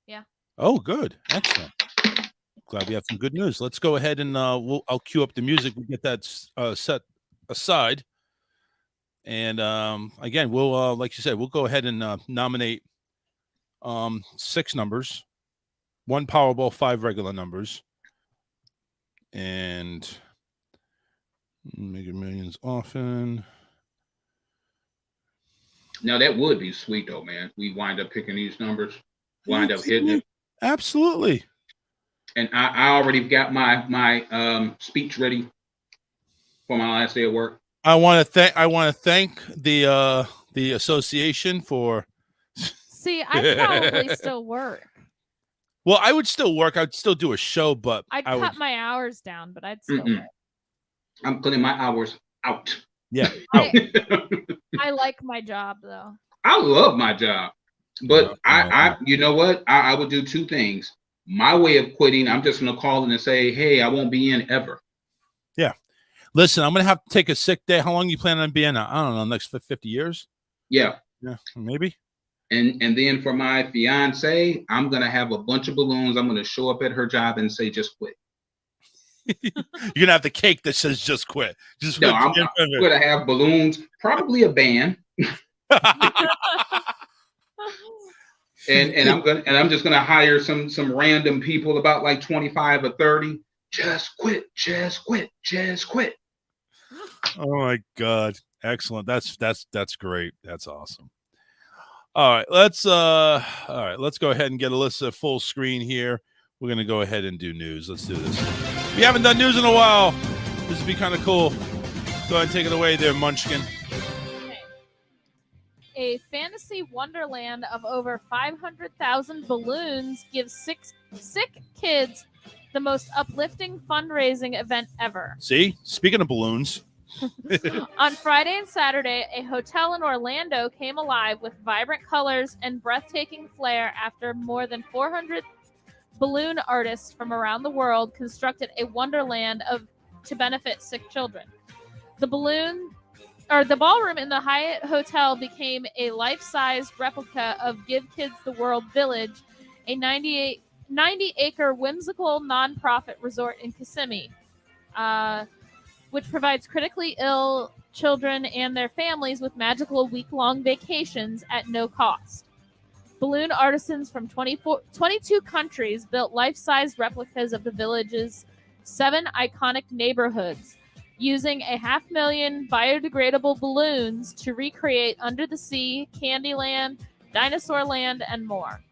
Yeah. Oh, good, excellent. Glad we have some good news. Let's go ahead and I'll cue up the music. We get that set aside, and again, we'll like you said, we'll go ahead and nominate 6 numbers, 1 Powerball, 5 regular numbers, and Mega Millions often. Now that would be sweet though, man. We wind up picking these numbers, wind up hitting it. Absolutely. And I already got my speech ready for my last day of work. I want to thank the association for. See, I'd probably still work. Well, I would still work. I'd still do a show, but I'd cut my hours down, but I'd still work. I'm putting my hours out. Yeah. I like my job though. I love my job, but I you know what? I would do 2 things. My way of quitting, I'm just going to call in and say, hey, I won't be in ever. Yeah. Listen, I'm going to have to take a sick day. How long you plan on being? I don't know, next 50 years? Yeah. Yeah, maybe. And then for my fiance, I'm going to have a bunch of balloons. I'm going to show up at her job and say, just quit. You're going to have the cake that says just quit. I'm going to have balloons, probably a band. And I'm just gonna hire some random people, about like 25 or 30. Just quit. Oh my God. Excellent. That's great. That's awesome. All right, let's go ahead and get Alyssa full screen here. We're gonna go ahead and do news. Let's do this. We haven't done news in a while. This would be kind of cool. Go ahead and take it away there, Munchkin. A fantasy wonderland of over 500,000 balloons gives sick kids the most uplifting fundraising event ever. See? Speaking of balloons. On Friday and Saturday, a hotel in Orlando came alive with vibrant colors and breathtaking flair after more than 400 balloon artists from around the world constructed a wonderland to benefit sick children. The ballroom in the Hyatt Hotel became a life-sized replica of Give Kids the World Village, a 90-acre whimsical nonprofit resort in Kissimmee, which provides critically ill children and their families with magical week-long vacations at no cost. Balloon artisans from 22 countries built life-size replicas of the village's 7 iconic neighborhoods, using 500,000 biodegradable balloons to recreate Under the Sea, Candyland, Dinosaur Land, and more.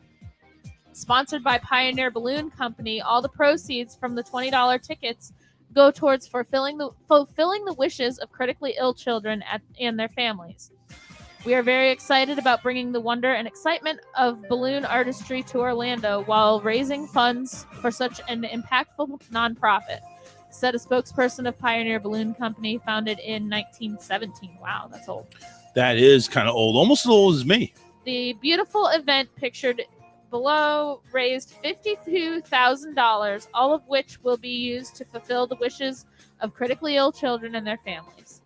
Sponsored by Pioneer Balloon Company, all the proceeds from the $20 tickets go towards fulfilling the wishes of critically ill children and their families. We are very excited about bringing the wonder and excitement of balloon artistry to Orlando while raising funds for such an impactful nonprofit, said a spokesperson of Pioneer Balloon Company, founded in 1917. Wow, that's old. That is kind of old, almost as old as me. The beautiful event pictured below raised $52,000, all of which will be used to fulfill the wishes of critically ill children and their families.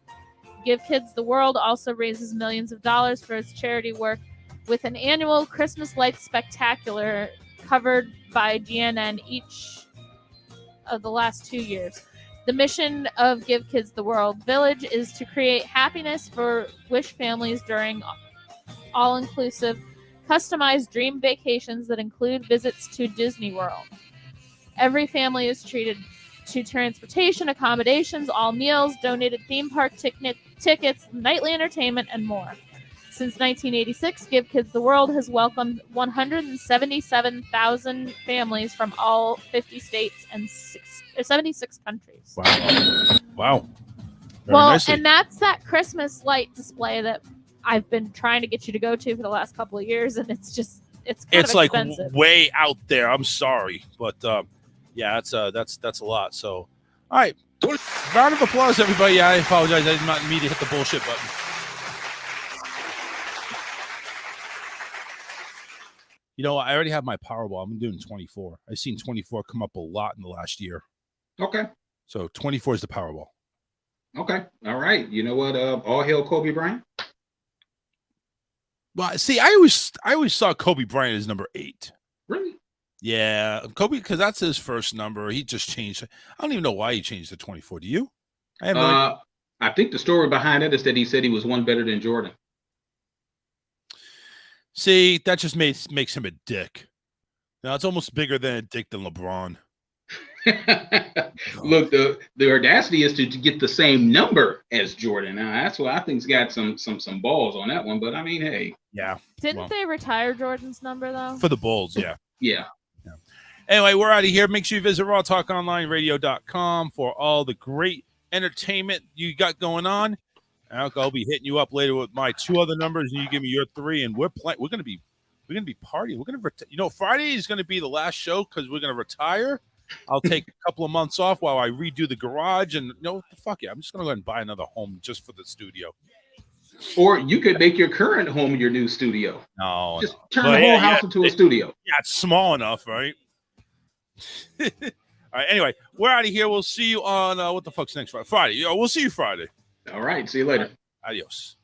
Give Kids the World also raises millions of dollars for its charity work with an annual Christmas Lights Spectacular covered by GNN each of the last 2 years. The mission of Give Kids the World Village is to create happiness for wish families during all-inclusive, customized dream vacations that include visits to Disney World. Every family is treated to transportation, accommodations, all meals, donated theme park tickets, nightly entertainment, and more. Since 1986, Give Kids the World has welcomed 177,000 families from all 50 states and 76 countries. Wow. Well, nicely. and that's that Christmas light display that I've been trying to get you to go to for the last couple of years, and it's kind of like expensive. way out there. I'm sorry, but yeah, that's a lot. So, all right, round of applause, everybody. Yeah, I apologize. I did not mean to hit the bullshit button. You know, I already have my Powerball. I'm doing 24. I've seen 24 come up a lot in the last year. Okay. So 24 is the Powerball. Okay. All right. You know what? All hail Kobe Bryant. Well, see, I always saw Kobe Bryant as number 8. Really? Yeah, Kobe, because that's his first number. He just changed. I don't even know why he changed to 24. Do you? I have no idea. I think the story behind it is that he said he was one better than Jordan. See, that just makes him a dick. Now it's almost bigger than a dick than LeBron. Look, the audacity is to get the same number as Jordan. Now that's why I think's got some balls on that one. But I mean, hey, yeah. Didn't they retire Jordan's number though? For the Bulls, yeah. Yeah. Anyway, we're out of here. Make sure you visit rawtalkonlineradio.com for all the great entertainment you got going on. I'll be hitting you up later with my 2 other numbers, and you give me your 3, and we're gonna be partying. We're gonna Friday is gonna be the last show because we're gonna retire. I'll take a couple of months off while I redo the garage, and fuck yeah, I'm just gonna go ahead and buy another home just for the studio. Or you could make your current home your new studio. No, just turn the whole house into a studio. Yeah, it's small enough, right? All right. Anyway, we're out of here. We'll see you on what the fuck's next Friday? Friday. We'll see you Friday. All right. See you later. Adios.